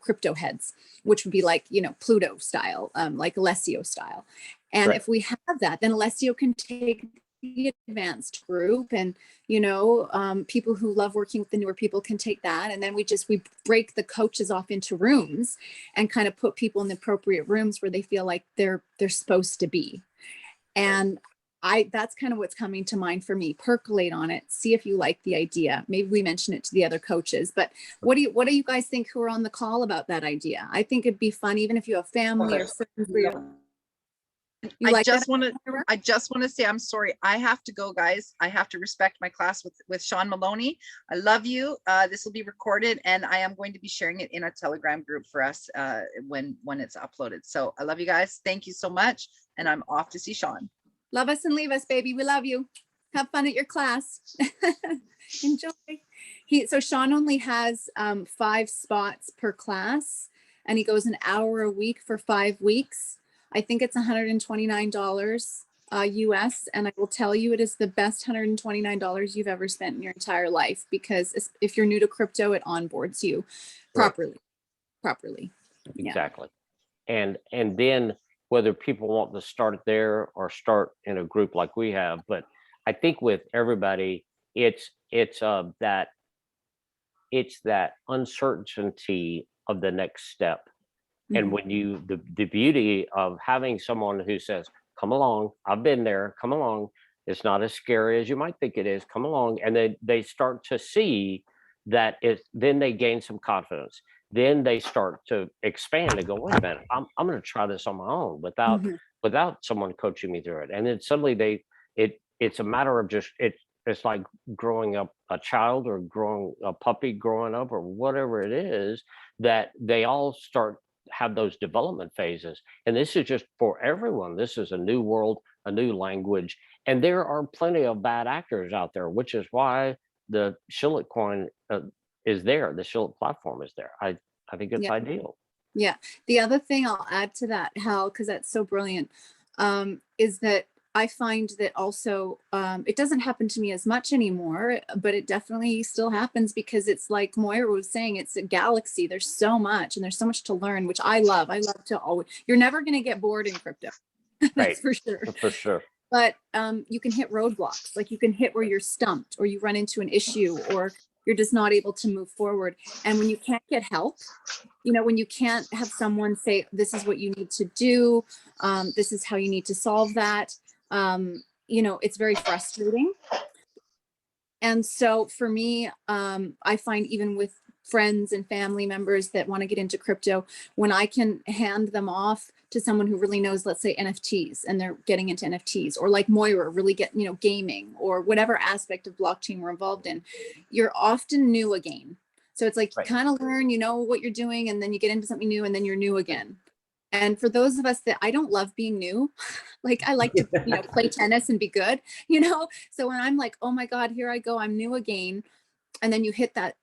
crypto heads, which would be like, you know, Pluto style, like Alessio style. And if we have that, then Alessio can take the advanced group, and, you know, people who love working with the newer people can take that. And then we break the coaches off into rooms and kind of put people in the appropriate rooms where they feel like they're supposed to be. And that's kind of what's coming to mind for me. Percolate on it, see if you like the idea. Maybe we mention it to the other coaches, but what do you guys think who are on the call about that idea? I think it'd be fun, even if you have family or friends. I just want to say, I'm sorry, I have to go, guys. I have to respect my class with Sean Maloney. I love you. This will be recorded, and I am going to be sharing it in a Telegram group for us when it's uploaded. So I love you guys. Thank you so much. And I'm off to see Sean. Love us and leave us, baby. We love you. Have fun at your class. Enjoy. So Sean only has 5 spots per class, and he goes an hour a week for 5 weeks. I think it's $129 US. And I will tell you, it is the best $129 you've ever spent in your entire life, because if you're new to crypto, it onboards you properly. Exactly. Yeah. And then whether people want to start there or start in a group like we have, but I think with everybody, it's that uncertainty of the next step. And when the beauty of having someone who says, come along, I've been there, come along, it's not as scary as you might think it is, come along. And they start to see that then they gain some confidence. Then they start to expand and go, wait a minute, I'm going to try this on my own without someone coaching me through it. And then suddenly it's a matter of just, it's like growing up a child or growing a puppy growing up or whatever it is, that they all have those development phases. And this is just for everyone. This is a new world, a new language. And there are plenty of bad actors out there, which is why the SHILL coin is there. The SHILL platform is there. I think it's ideal. Yeah. The other thing I'll add to that, Hal, because that's so brilliant, is that I find that also it doesn't happen to me as much anymore, but it definitely still happens, because it's like Moira was saying, it's a galaxy. There's so much, and there's so much to learn, which I love. I love to always, you're never going to get bored in crypto. That's for sure. For sure. But you can hit roadblocks, like you can hit where you're stumped, or you run into an issue, or you're just not able to move forward. And when you can't get help, you know, when you can't have someone say, this is what you need to do, this is how you need to solve that, you know, it's very frustrating. And so for me, I find even with friends and family members that want to get into crypto, when I can hand them off to someone who really knows, let's say NFTs, and they're getting into NFTs, or like Moira, really get, you know, gaming or whatever aspect of blockchain we're involved in, you're often new again. So it's like you kind of learn, you know what you're doing, and then you get into something new, and then you're new again. And for those of us that, I don't love being new, like I like to, you know, play tennis and be good, you know? So when I'm like, oh my God, here I go, I'm new again. And then you hit that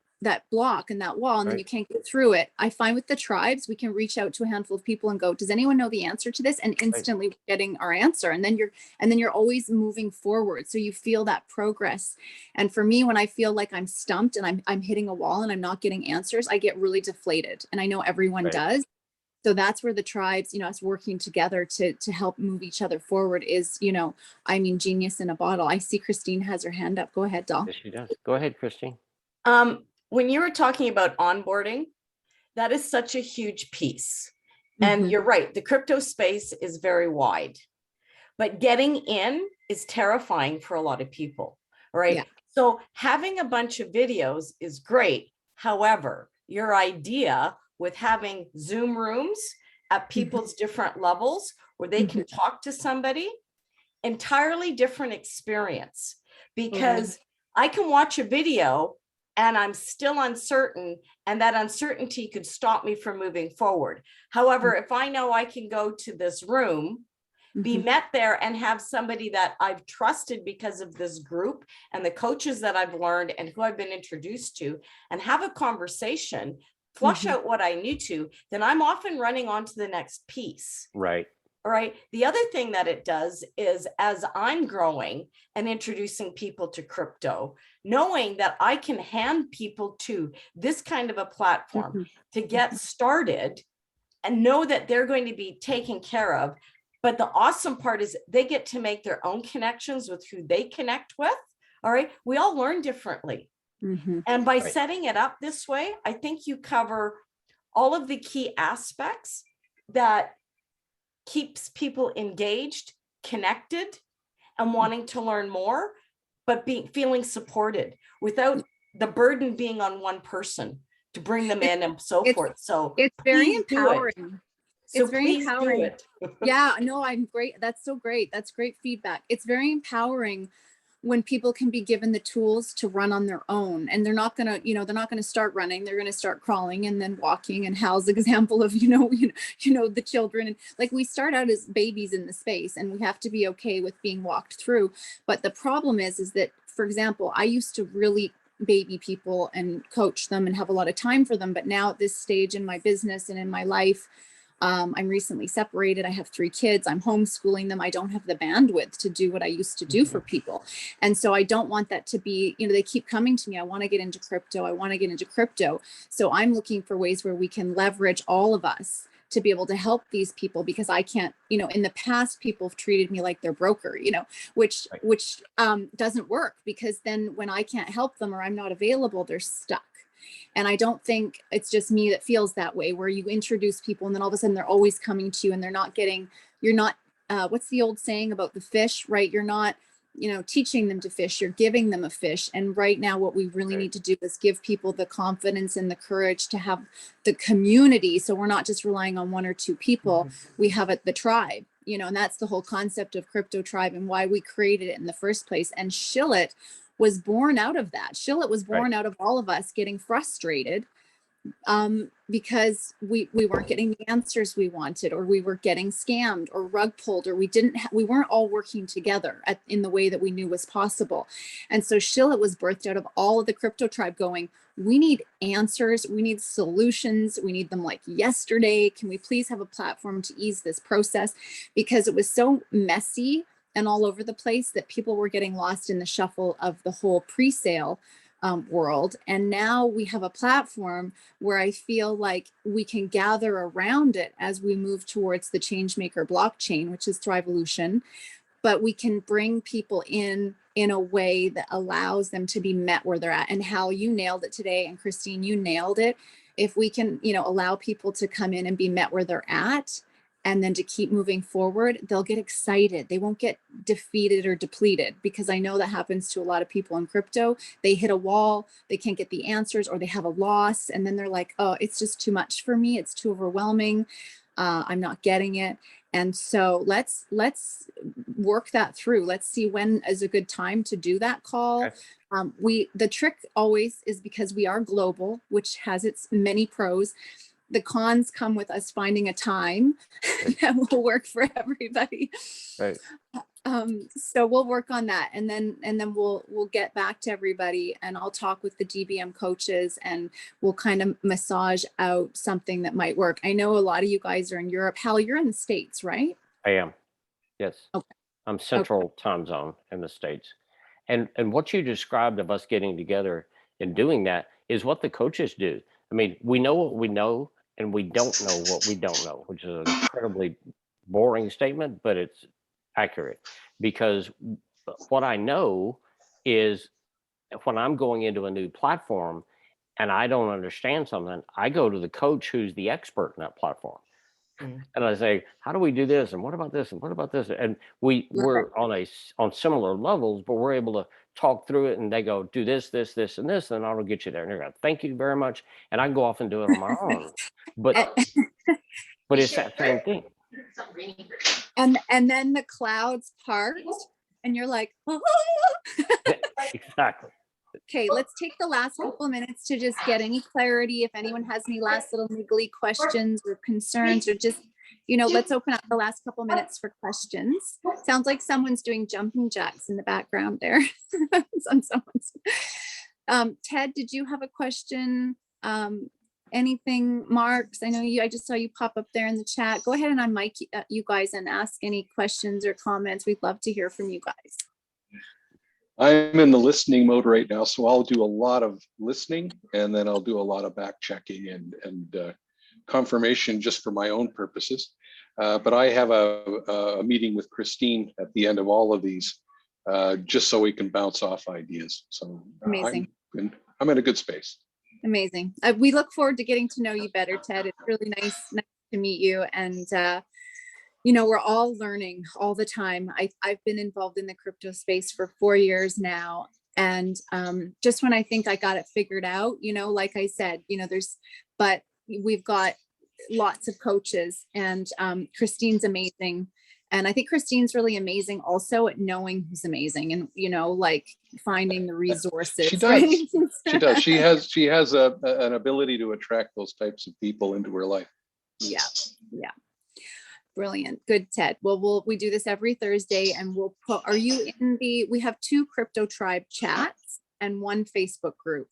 block and that wall, and then you can't get through it. I find with the tribes, we can reach out to a handful of people and go, does anyone know the answer to this? And instantly getting our answer. And then you're always moving forward. So you feel that progress. And for me, when I feel like I'm stumped and I'm hitting a wall and I'm not getting answers, I get really deflated. And I know everyone does. So that's where the tribes, you know, us working together to help move each other forward is, you know, I mean, genius in a bottle. I see Christine has her hand up. Go ahead, doll. Yes, she does. Go ahead, Christine. When you were talking about onboarding, that is such a huge piece. And Mhm. you're right, the crypto space is very wide, but getting in is terrifying for a lot of people, right? Yeah. So having a bunch of videos is great. However, your idea with having Zoom rooms at people's different levels where they can talk to somebody, entirely different experience, because I can watch a video and I'm still uncertain, and that uncertainty could stop me from moving forward. However, if I know I can go to this room, be met there, and have somebody that I've trusted because of this group and the coaches that I've learned and who I've been introduced to, and have a conversation, flush out what I need to, then I'm often running on to the next piece. Right. All right. The other thing that it does is, as I'm growing and introducing people to crypto, knowing that I can hand people to this kind of a platform to get started and know that they're going to be taken care of. But the awesome part is they get to make their own connections with who they connect with. All right. We all learn differently. And by setting it up this way, I think you cover all of the key aspects that keeps people engaged, connected, and wanting to learn more, but feeling supported without the burden being on one person to bring them in and so forth. So it's very please do it. empowering. So It's very please empowering. do it. Yeah, no, I'm great. That's so great. That's great feedback. It's very empowering when people can be given the tools to run on their own, and they're not going to, they're not going to start running. They're going to start crawling and then walking. And Hal's example of, the children, and like, we start out as babies in the space, and we have to be okay with being walked through. But the problem is that, for example, I used to really baby people and coach them and have a lot of time for them. But now at this stage in my business and in my life, I'm recently separated. I have 3 kids. I'm homeschooling them. I don't have the bandwidth to do what I used to do for people. And so I don't want that to be, they keep coming to me. I want to get into crypto. I want to get into crypto. So I'm looking for ways where we can leverage all of us to be able to help these people, because I can't, in the past, people have treated me like their broker, which doesn't work, because then when I can't help them or I'm not available, they're stuck. And I don't think it's just me that feels that way, where you introduce people and then all of a sudden they're always coming to you, and you're not, what's the old saying about the fish, right? You're not, teaching them to fish, you're giving them a fish. And right now, what we really need to do is give people the confidence and the courage to have the community. So we're not just relying on 1 or 2 people. We have the tribe, and that's the whole concept of Crypto Tribe and why we created it in the first place. And SHILL It was born out of that. SHILL It was born out of all of us getting frustrated because we weren't getting the answers we wanted, or we were getting scammed or rug pulled, or we weren't all working together in the way that we knew was possible. And so SHILL It was birthed out of all of the Crypto Tribe going, we need answers, we need solutions, we need them like yesterday. Can we please have a platform to ease this process? Because it was so messy and all over the place that people were getting lost in the shuffle of the whole pre-sale world. And now we have a platform where I feel like we can gather around it as we move towards the changemaker blockchain, which is Thrivolution. But we can bring people in a way that allows them to be met where they're at. And Hal, you nailed it today, and Christine, you nailed it. If we can, allow people to come in and be met where they're at, and then to keep moving forward, they'll get excited. They won't get defeated or depleted, because I know that happens to a lot of people in crypto. They hit a wall, they can't get the answers, or they have a loss. And then they're like, oh, it's just too much for me. It's too overwhelming. I'm not getting it. And so let's work that through. Let's see when is a good time to do that call. Okay. The trick always is, because we are global, which has its many pros. The cons come with us finding a time that will work for everybody. Right. So we'll work on that, and then we'll get back to everybody, and I'll talk with the DBM coaches, and we'll kind of massage out something that might work. I know a lot of you guys are in Europe. Hal, you're in the States, right? I am. Yes. Okay. I'm Central Time Zone in the States. And what you described of us getting together and doing that is what the coaches do. I mean, we know what we know, and we don't know what we don't know, which is an incredibly boring statement, but it's accurate. Because what I know is, when I'm going into a new platform and I don't understand something, I go to the coach who's the expert in that platform. And I say, how do we do this? And what about this? And what about this? And we're on similar levels, but we're able to talk through it, and they go, do this, this, this, and this, and I'll get you there. And they're going, thank you very much. And I can go off and do it on my own. But it's that same thing. And then the clouds part and you're like, oh. Exactly. Okay, let's take the last couple of minutes to just get any clarity. If anyone has any last little niggly questions or concerns, or just, let's open up the last couple of minutes for questions. Sounds like someone's doing jumping jacks in the background there. Ted, did you have a question? Anything, Marks? I know I just saw you pop up there in the chat. Go ahead and unmic you guys and ask any questions or comments. We'd love to hear from you guys. I'm in the listening mode right now, so I'll do a lot of listening, and then I'll do a lot of back checking and confirmation just for my own purposes. But I have a meeting with Christine at the end of all of these, just so we can bounce off ideas. So amazing. I'm in a good space. Amazing. We look forward to getting to know you better, Ted. It's really nice to meet you. And we're all learning all the time. I've been involved in the crypto space for 4 years now. And just when I think I got it figured out, like I said, but we've got lots of coaches, and Christine's amazing. And I think Christine's really amazing also at knowing who's amazing, and, like finding the resources. She does. Right? She does. She has an ability to attract those types of people into her life. Yeah. Yeah. Brilliant. Good, Ted. Well, we do this every Thursday, and are you in we have 2 Crypto Tribe chats and 1 Facebook group.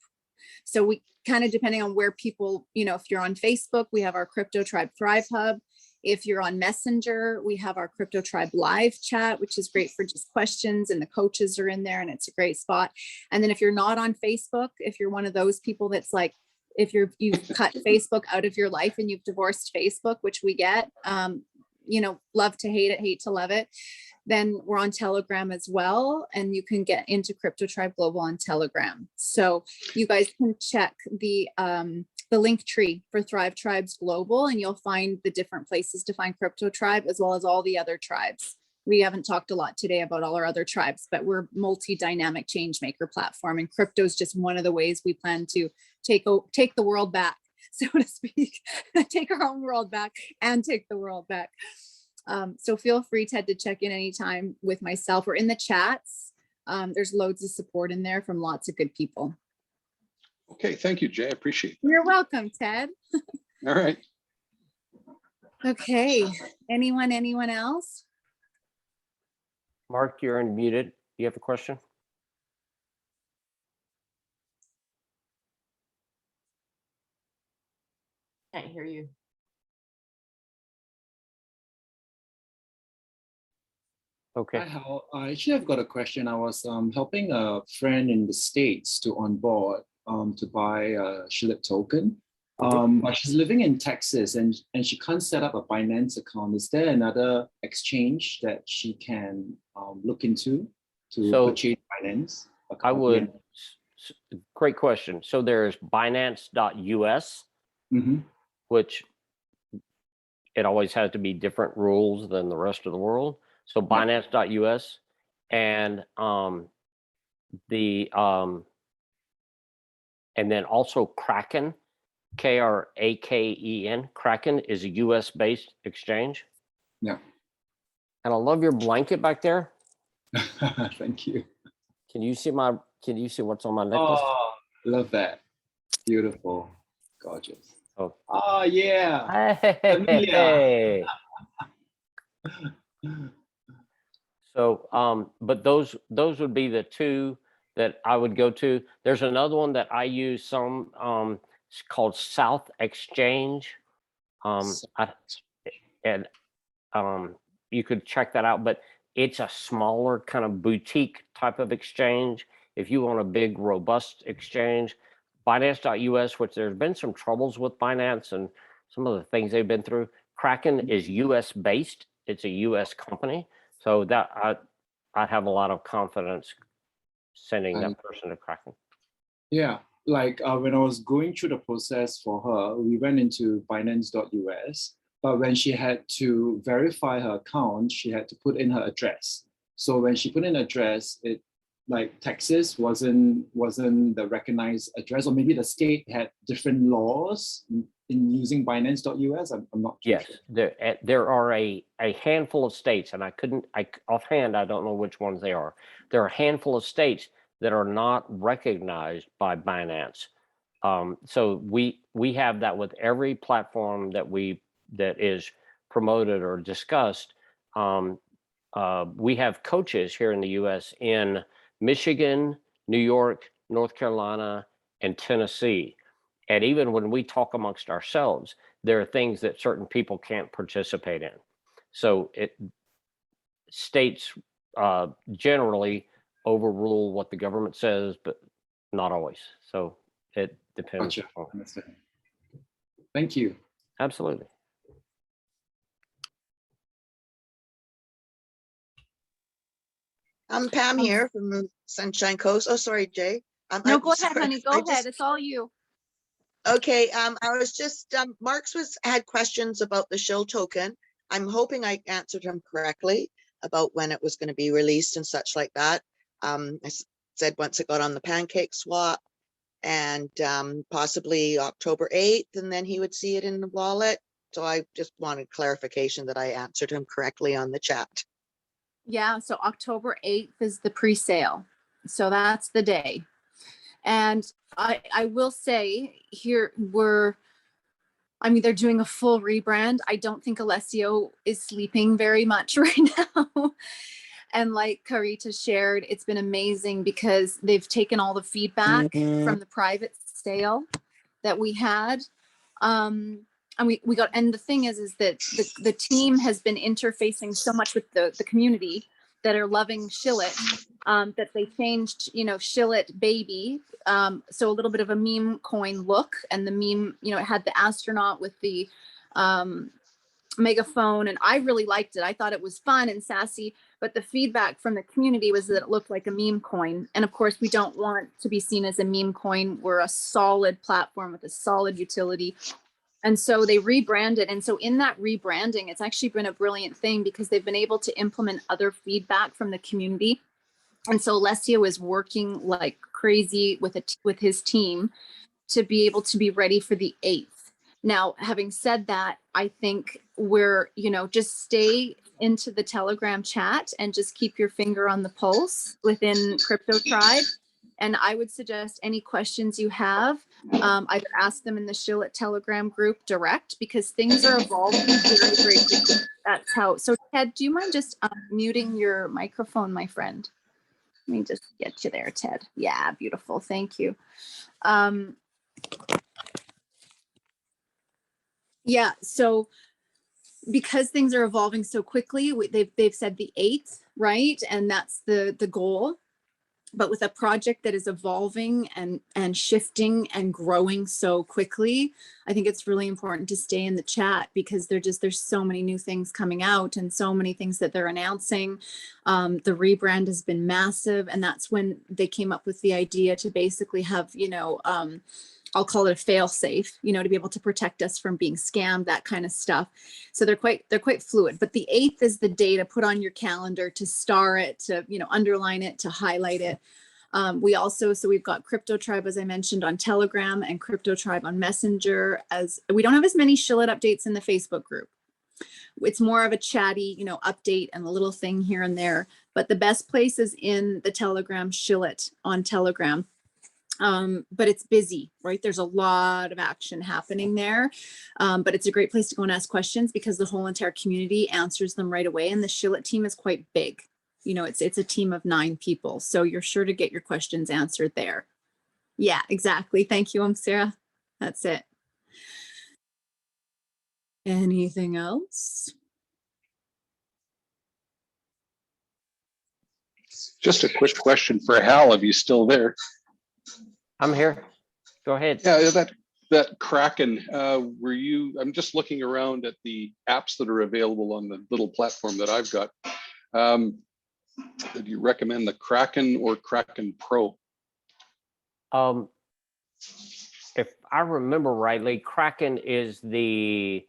So we kind of, depending on where people, if you're on Facebook, we have our Crypto Tribe Thrive Hub. If you're on Messenger, we have our Crypto Tribe live chat, which is great for just questions, and the coaches are in there, and it's a great spot. And then if you're not on Facebook, if you're one of those people that's like, if you've cut Facebook out of your life and you've divorced Facebook, which we get, love to hate it, hate to love it, then we're on Telegram as well. And you can get into Crypto Tribe Global on Telegram. So you guys can check the link tree for Thrive Tribes Global, and you'll find the different places to find Crypto Tribe, as well as all the other tribes. We haven't talked a lot today about all our other tribes, but we're multi-dynamic change maker platform, and crypto is just one of the ways we plan to take the world back, so to speak, take our own world back and take the world back. So feel free, Ted, to check in anytime with myself or in the chats. There's loads of support in there from lots of good people. Okay, thank you, Jay. I appreciate it. You're welcome, Ted. All right. Okay, anyone else? Mark, you're unmuted. Do you have a question? Can't hear you. Okay. Hi, Hal. Actually, I've got a question. I was helping a friend in the States to onboard to buy a SHILL token. But she's living in Texas, and she can't set up a Binance account. Is there another exchange that she can look into to purchase Binance account? I would. Great question. So there's Binance.us, which it always has to be different rules than the rest of the world. So Binance.us, and and then also Kraken, Kraken. Kraken is a US based exchange. Yeah. And I love your blanket back there. Thank you. Can you see what's on my necklace? Oh, love that. Beautiful. Gorgeous. Oh, yeah. Hey. So, but those would be the 2 that I would go to. There's another one that I use some, it's called South Exchange. You could check that out, but it's a smaller kind of boutique type of exchange. If you want a big, robust exchange, Binance.us, which there's been some troubles with Binance and some of the things they've been through. Kraken is US based. It's a US company. So that I'd have a lot of confidence sending that person to Kraken. Yeah, like when I was going through the process for her, we went into Binance.us, but when she had to verify her account, she had to put in her address. So when she put in address, it like Texas wasn't the recognized address, or maybe the state had different laws in using Binance.us. I'm not too Yes, sure. there are a handful of states, and offhand, I don't know which ones they are. There are a handful of states that are not recognized by Binance. So we have that with every platform that is promoted or discussed. We have coaches here in the U.S. in Michigan, New York, North Carolina, and Tennessee. And even when we talk amongst ourselves, there are things that certain people can't participate in. So states generally overrule what the government says, but not always. So it depends. Gotcha. Understand. Thank you. Absolutely. I'm Pam here from the Sunshine Coast. Oh, sorry, Jay. No, I'm go ahead, sorry. honey. Go ahead. It's all you. Okay, I was just, Mark's had questions about the SHILL token. I'm hoping I answered him correctly about when it was going to be released and such like that. Said once it got on the pancake swap and possibly October 8th, and then he would see it in the wallet. So I just wanted clarification that I answered him correctly on the chat. Yeah, so October 8th is the pre-sale. So that's the day. And I will say here they're doing a full rebrand. I don't think Alessio is sleeping very much right now. And like Karita shared, it's been amazing because they've taken all the feedback from the private sale that we had. And the thing is that the team has been interfacing so much with the community that are loving SHILL It, that they changed, SHILL It baby. So a little bit of a meme coin look, and the meme, it had the astronaut with the megaphone, and I really liked it. I thought it was fun and sassy, but the feedback from the community was that it looked like a meme coin. And of course, we don't want to be seen as a meme coin. We're a solid platform with a solid utility. And so they rebranded. And so in that rebranding, it's actually been a brilliant thing because they've been able to implement other feedback from the community. And so Alessio is working like crazy with his team to be able to be ready for the 8th. Now, having said that, I think we're, just stay into the Telegram chat and just keep your finger on the pulse within Crypto Tribe. And I would suggest any questions you have, either ask them in the SHILL It Telegram group direct, because things are evolving very, very quickly. That's how. So Ted, do you mind just muting your microphone, my friend? Let me just get you there, Ted. Yeah, beautiful. Thank you. Yeah, so because things are evolving so quickly, they've said the 8th, right? And that's the goal. But with a project that is evolving and shifting and growing so quickly, I think it's really important to stay in the chat because there's so many new things coming out and so many things that they're announcing. The rebrand has been massive, and that's when they came up with the idea to basically have, I'll call it a fail safe, to be able to protect us from being scammed, that kind of stuff. So they're quite fluid, but the 8th is the day to put on your calendar, to star it, to, underline it, to highlight it. We've got Crypto Tribe, as I mentioned, on Telegram, and Crypto Tribe on Messenger. As we don't have as many SHILL It updates in the Facebook group. It's more of a chatty, update and a little thing here and there, but the best place is in the Telegram, SHILL It on Telegram. But it's busy, right? There's a lot of action happening there. But it's a great place to go and ask questions because the whole entire community answers them right away. And the SHILL It team is quite big. It's a team of 9 people. So you're sure to get your questions answered there. Yeah, exactly. Thank you, Sarah. That's it. Anything else? Just a quick question for Hal, if he's still there. I'm here. Go ahead. Yeah, that Kraken, I'm just looking around at the apps that are available on the little platform that I've got. Do you recommend the Kraken or Kraken Pro? If I remember rightly, Kraken is the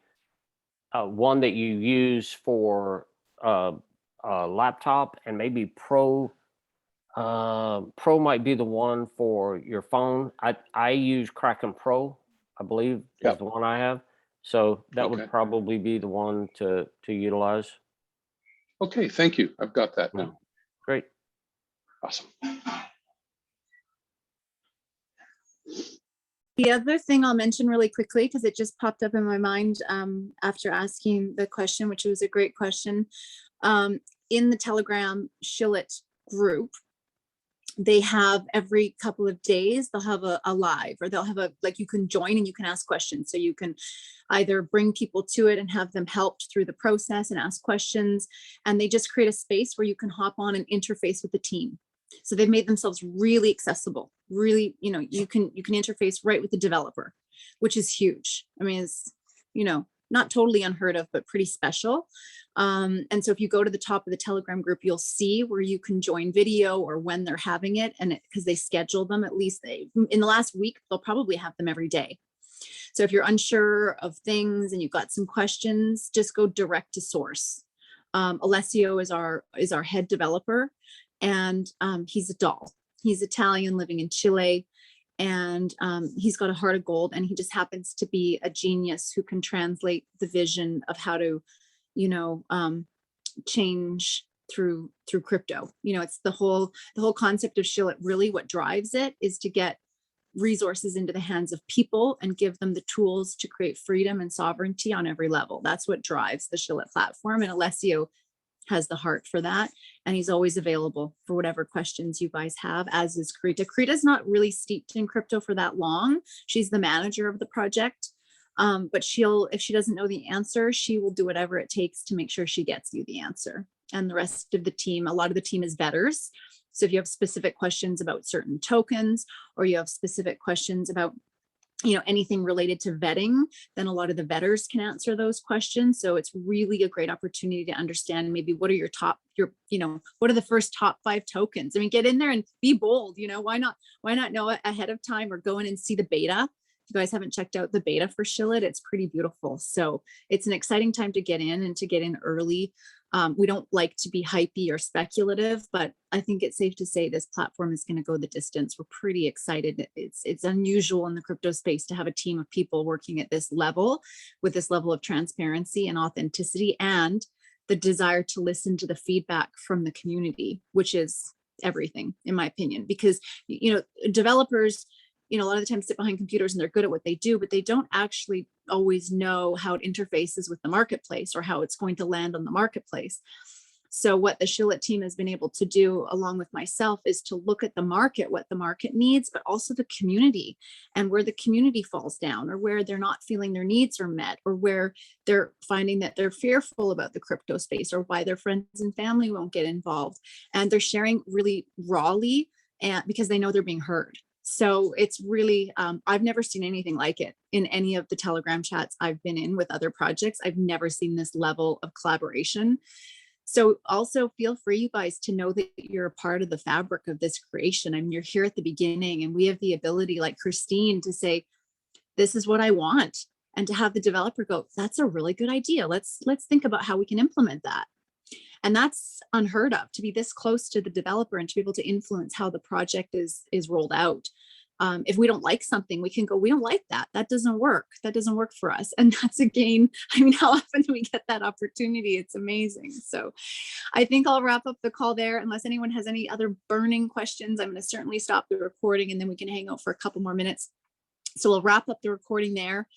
one that you use for laptop, and maybe Pro. Pro might be the one for your phone. I use Kraken Pro, I believe, is Yep. the one I have. So that Okay. would probably be the one to utilize. Okay, thank you. I've got that now. Great. Awesome. The other thing I'll mention really quickly, because it just popped up in my mind after asking the question, which was a great question. In the Telegram SHILL group, they have every couple of days, they'll have a live, or they'll have like you can join and you can ask questions. So you can either bring people to it and have them helped through the process and ask questions. And they just create a space where you can hop on and interface with the team. So they've made themselves really accessible, really, you can interface right with the developer, which is huge. I mean, it's, not totally unheard of, but pretty special. And so if you go to the top of the Telegram group, you'll see where you can join video or when they're having it. And because they schedule them, at least in the last week, they'll probably have them every day. So if you're unsure of things and you've got some questions, just go direct to source. Alessio is our head developer, and he's a doll. He's Italian, living in Chile. And he's got a heart of gold, and he just happens to be a genius who can translate the vision of how to, change through crypto. It's the whole concept of SHILL. Really what drives it is to get resources into the hands of people and give them the tools to create freedom and sovereignty on every level. That's what drives the SHILL platform. And Alessio has the heart for that. And he's always available for whatever questions you guys have, as is Karita. Karita's not really steeped in crypto for that long. She's the manager of the project. But if she doesn't know the answer, she will do whatever it takes to make sure she gets you the answer. And the rest of the team, a lot of the team is vetters. So if you have specific questions about certain tokens, or you have specific questions about anything related to vetting, then a lot of the vetters can answer those questions. So it's really a great opportunity to understand maybe what are what are the first top 5 tokens? I mean, get in there and be bold. Why not know it ahead of time, or go in and see the beta? If you guys haven't checked out the beta for SHILL, it's pretty beautiful. So it's an exciting time to get in, and to get in early. We don't like to be hypey or speculative, but I think it's safe to say this platform is going to go the distance. We're pretty excited. It's unusual in the crypto space to have a team of people working at this level, with this level of transparency and authenticity, and the desire to listen to the feedback from the community, which is everything, in my opinion, because, developers, a lot of the time sit behind computers and they're good at what they do, but they don't actually always know how it interfaces with the marketplace, or how it's going to land on the marketplace. So what the SHILL team has been able to do, along with myself, is to look at the market, what the market needs, but also the community, and where the community falls down, or where they're not feeling their needs are met, or where they're finding that they're fearful about the crypto space, or why their friends and family won't get involved. And they're sharing really rawly, and because they know they're being heard. So it's really, I've never seen anything like it in any of the Telegram chats I've been in with other projects. I've never seen this level of collaboration. So also feel free, you guys, to know that you're a part of the fabric of this creation. I mean, you're here at the beginning, and we have the ability, like Christine, to say, this is what I want. And to have the developer go, that's a really good idea. Let's think about how we can implement that. And that's unheard of, to be this close to the developer and to be able to influence how the project is rolled out. If we don't like something, we can go, we don't like that. That doesn't work. That doesn't work for us. And that's, again, I mean, how often do we get that opportunity? It's amazing. So I think I'll wrap up the call there. Unless anyone has any other burning questions, I'm going to certainly stop the recording, and then we can hang out for a couple more minutes. So we'll wrap up the recording there.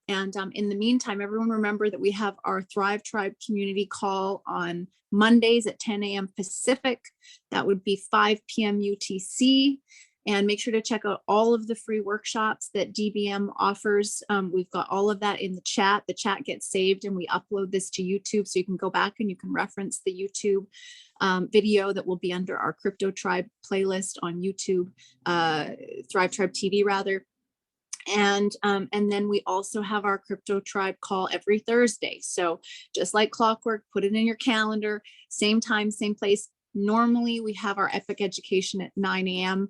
And in the meantime, everyone remember that we have our Thrive Tribe community call on Mondays at 10 a.m. Pacific. That would be 5 p.m. UTC. And make sure to check out all of the free workshops that DBM offers. We've got all of that in the chat. The chat gets saved, and we upload this to YouTube. So you can go back and you can reference the YouTube video that will be under our Crypto Tribe playlist on YouTube, Thrive Tribe TV rather. And then we also have our Crypto Tribe call every Thursday. So just like clockwork, put it in your calendar, same time, same place. Normally we have our Epic Education at 9 a.m.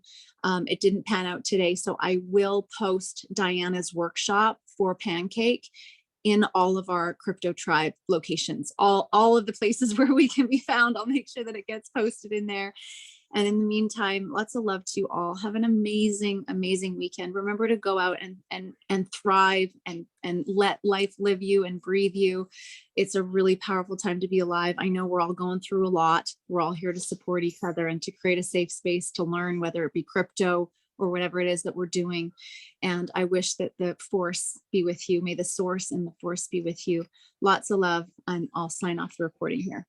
It didn't pan out today, so I will post Diana's workshop for Pancake in all of our crypto tribe locations, all of the places where we can be found. I'll make sure that it gets posted in there. And in the meantime, lots of love to you all. Have an amazing, amazing weekend. Remember to go out and thrive and let life live you and breathe you. It's a really powerful time to be alive. I know we're all going through a lot. We're all here to support each other and to create a safe space to learn, whether it be crypto or whatever it is that we're doing. And I wish that the force be with you. May the source and the force be with you. Lots of love. And I'll sign off the recording here.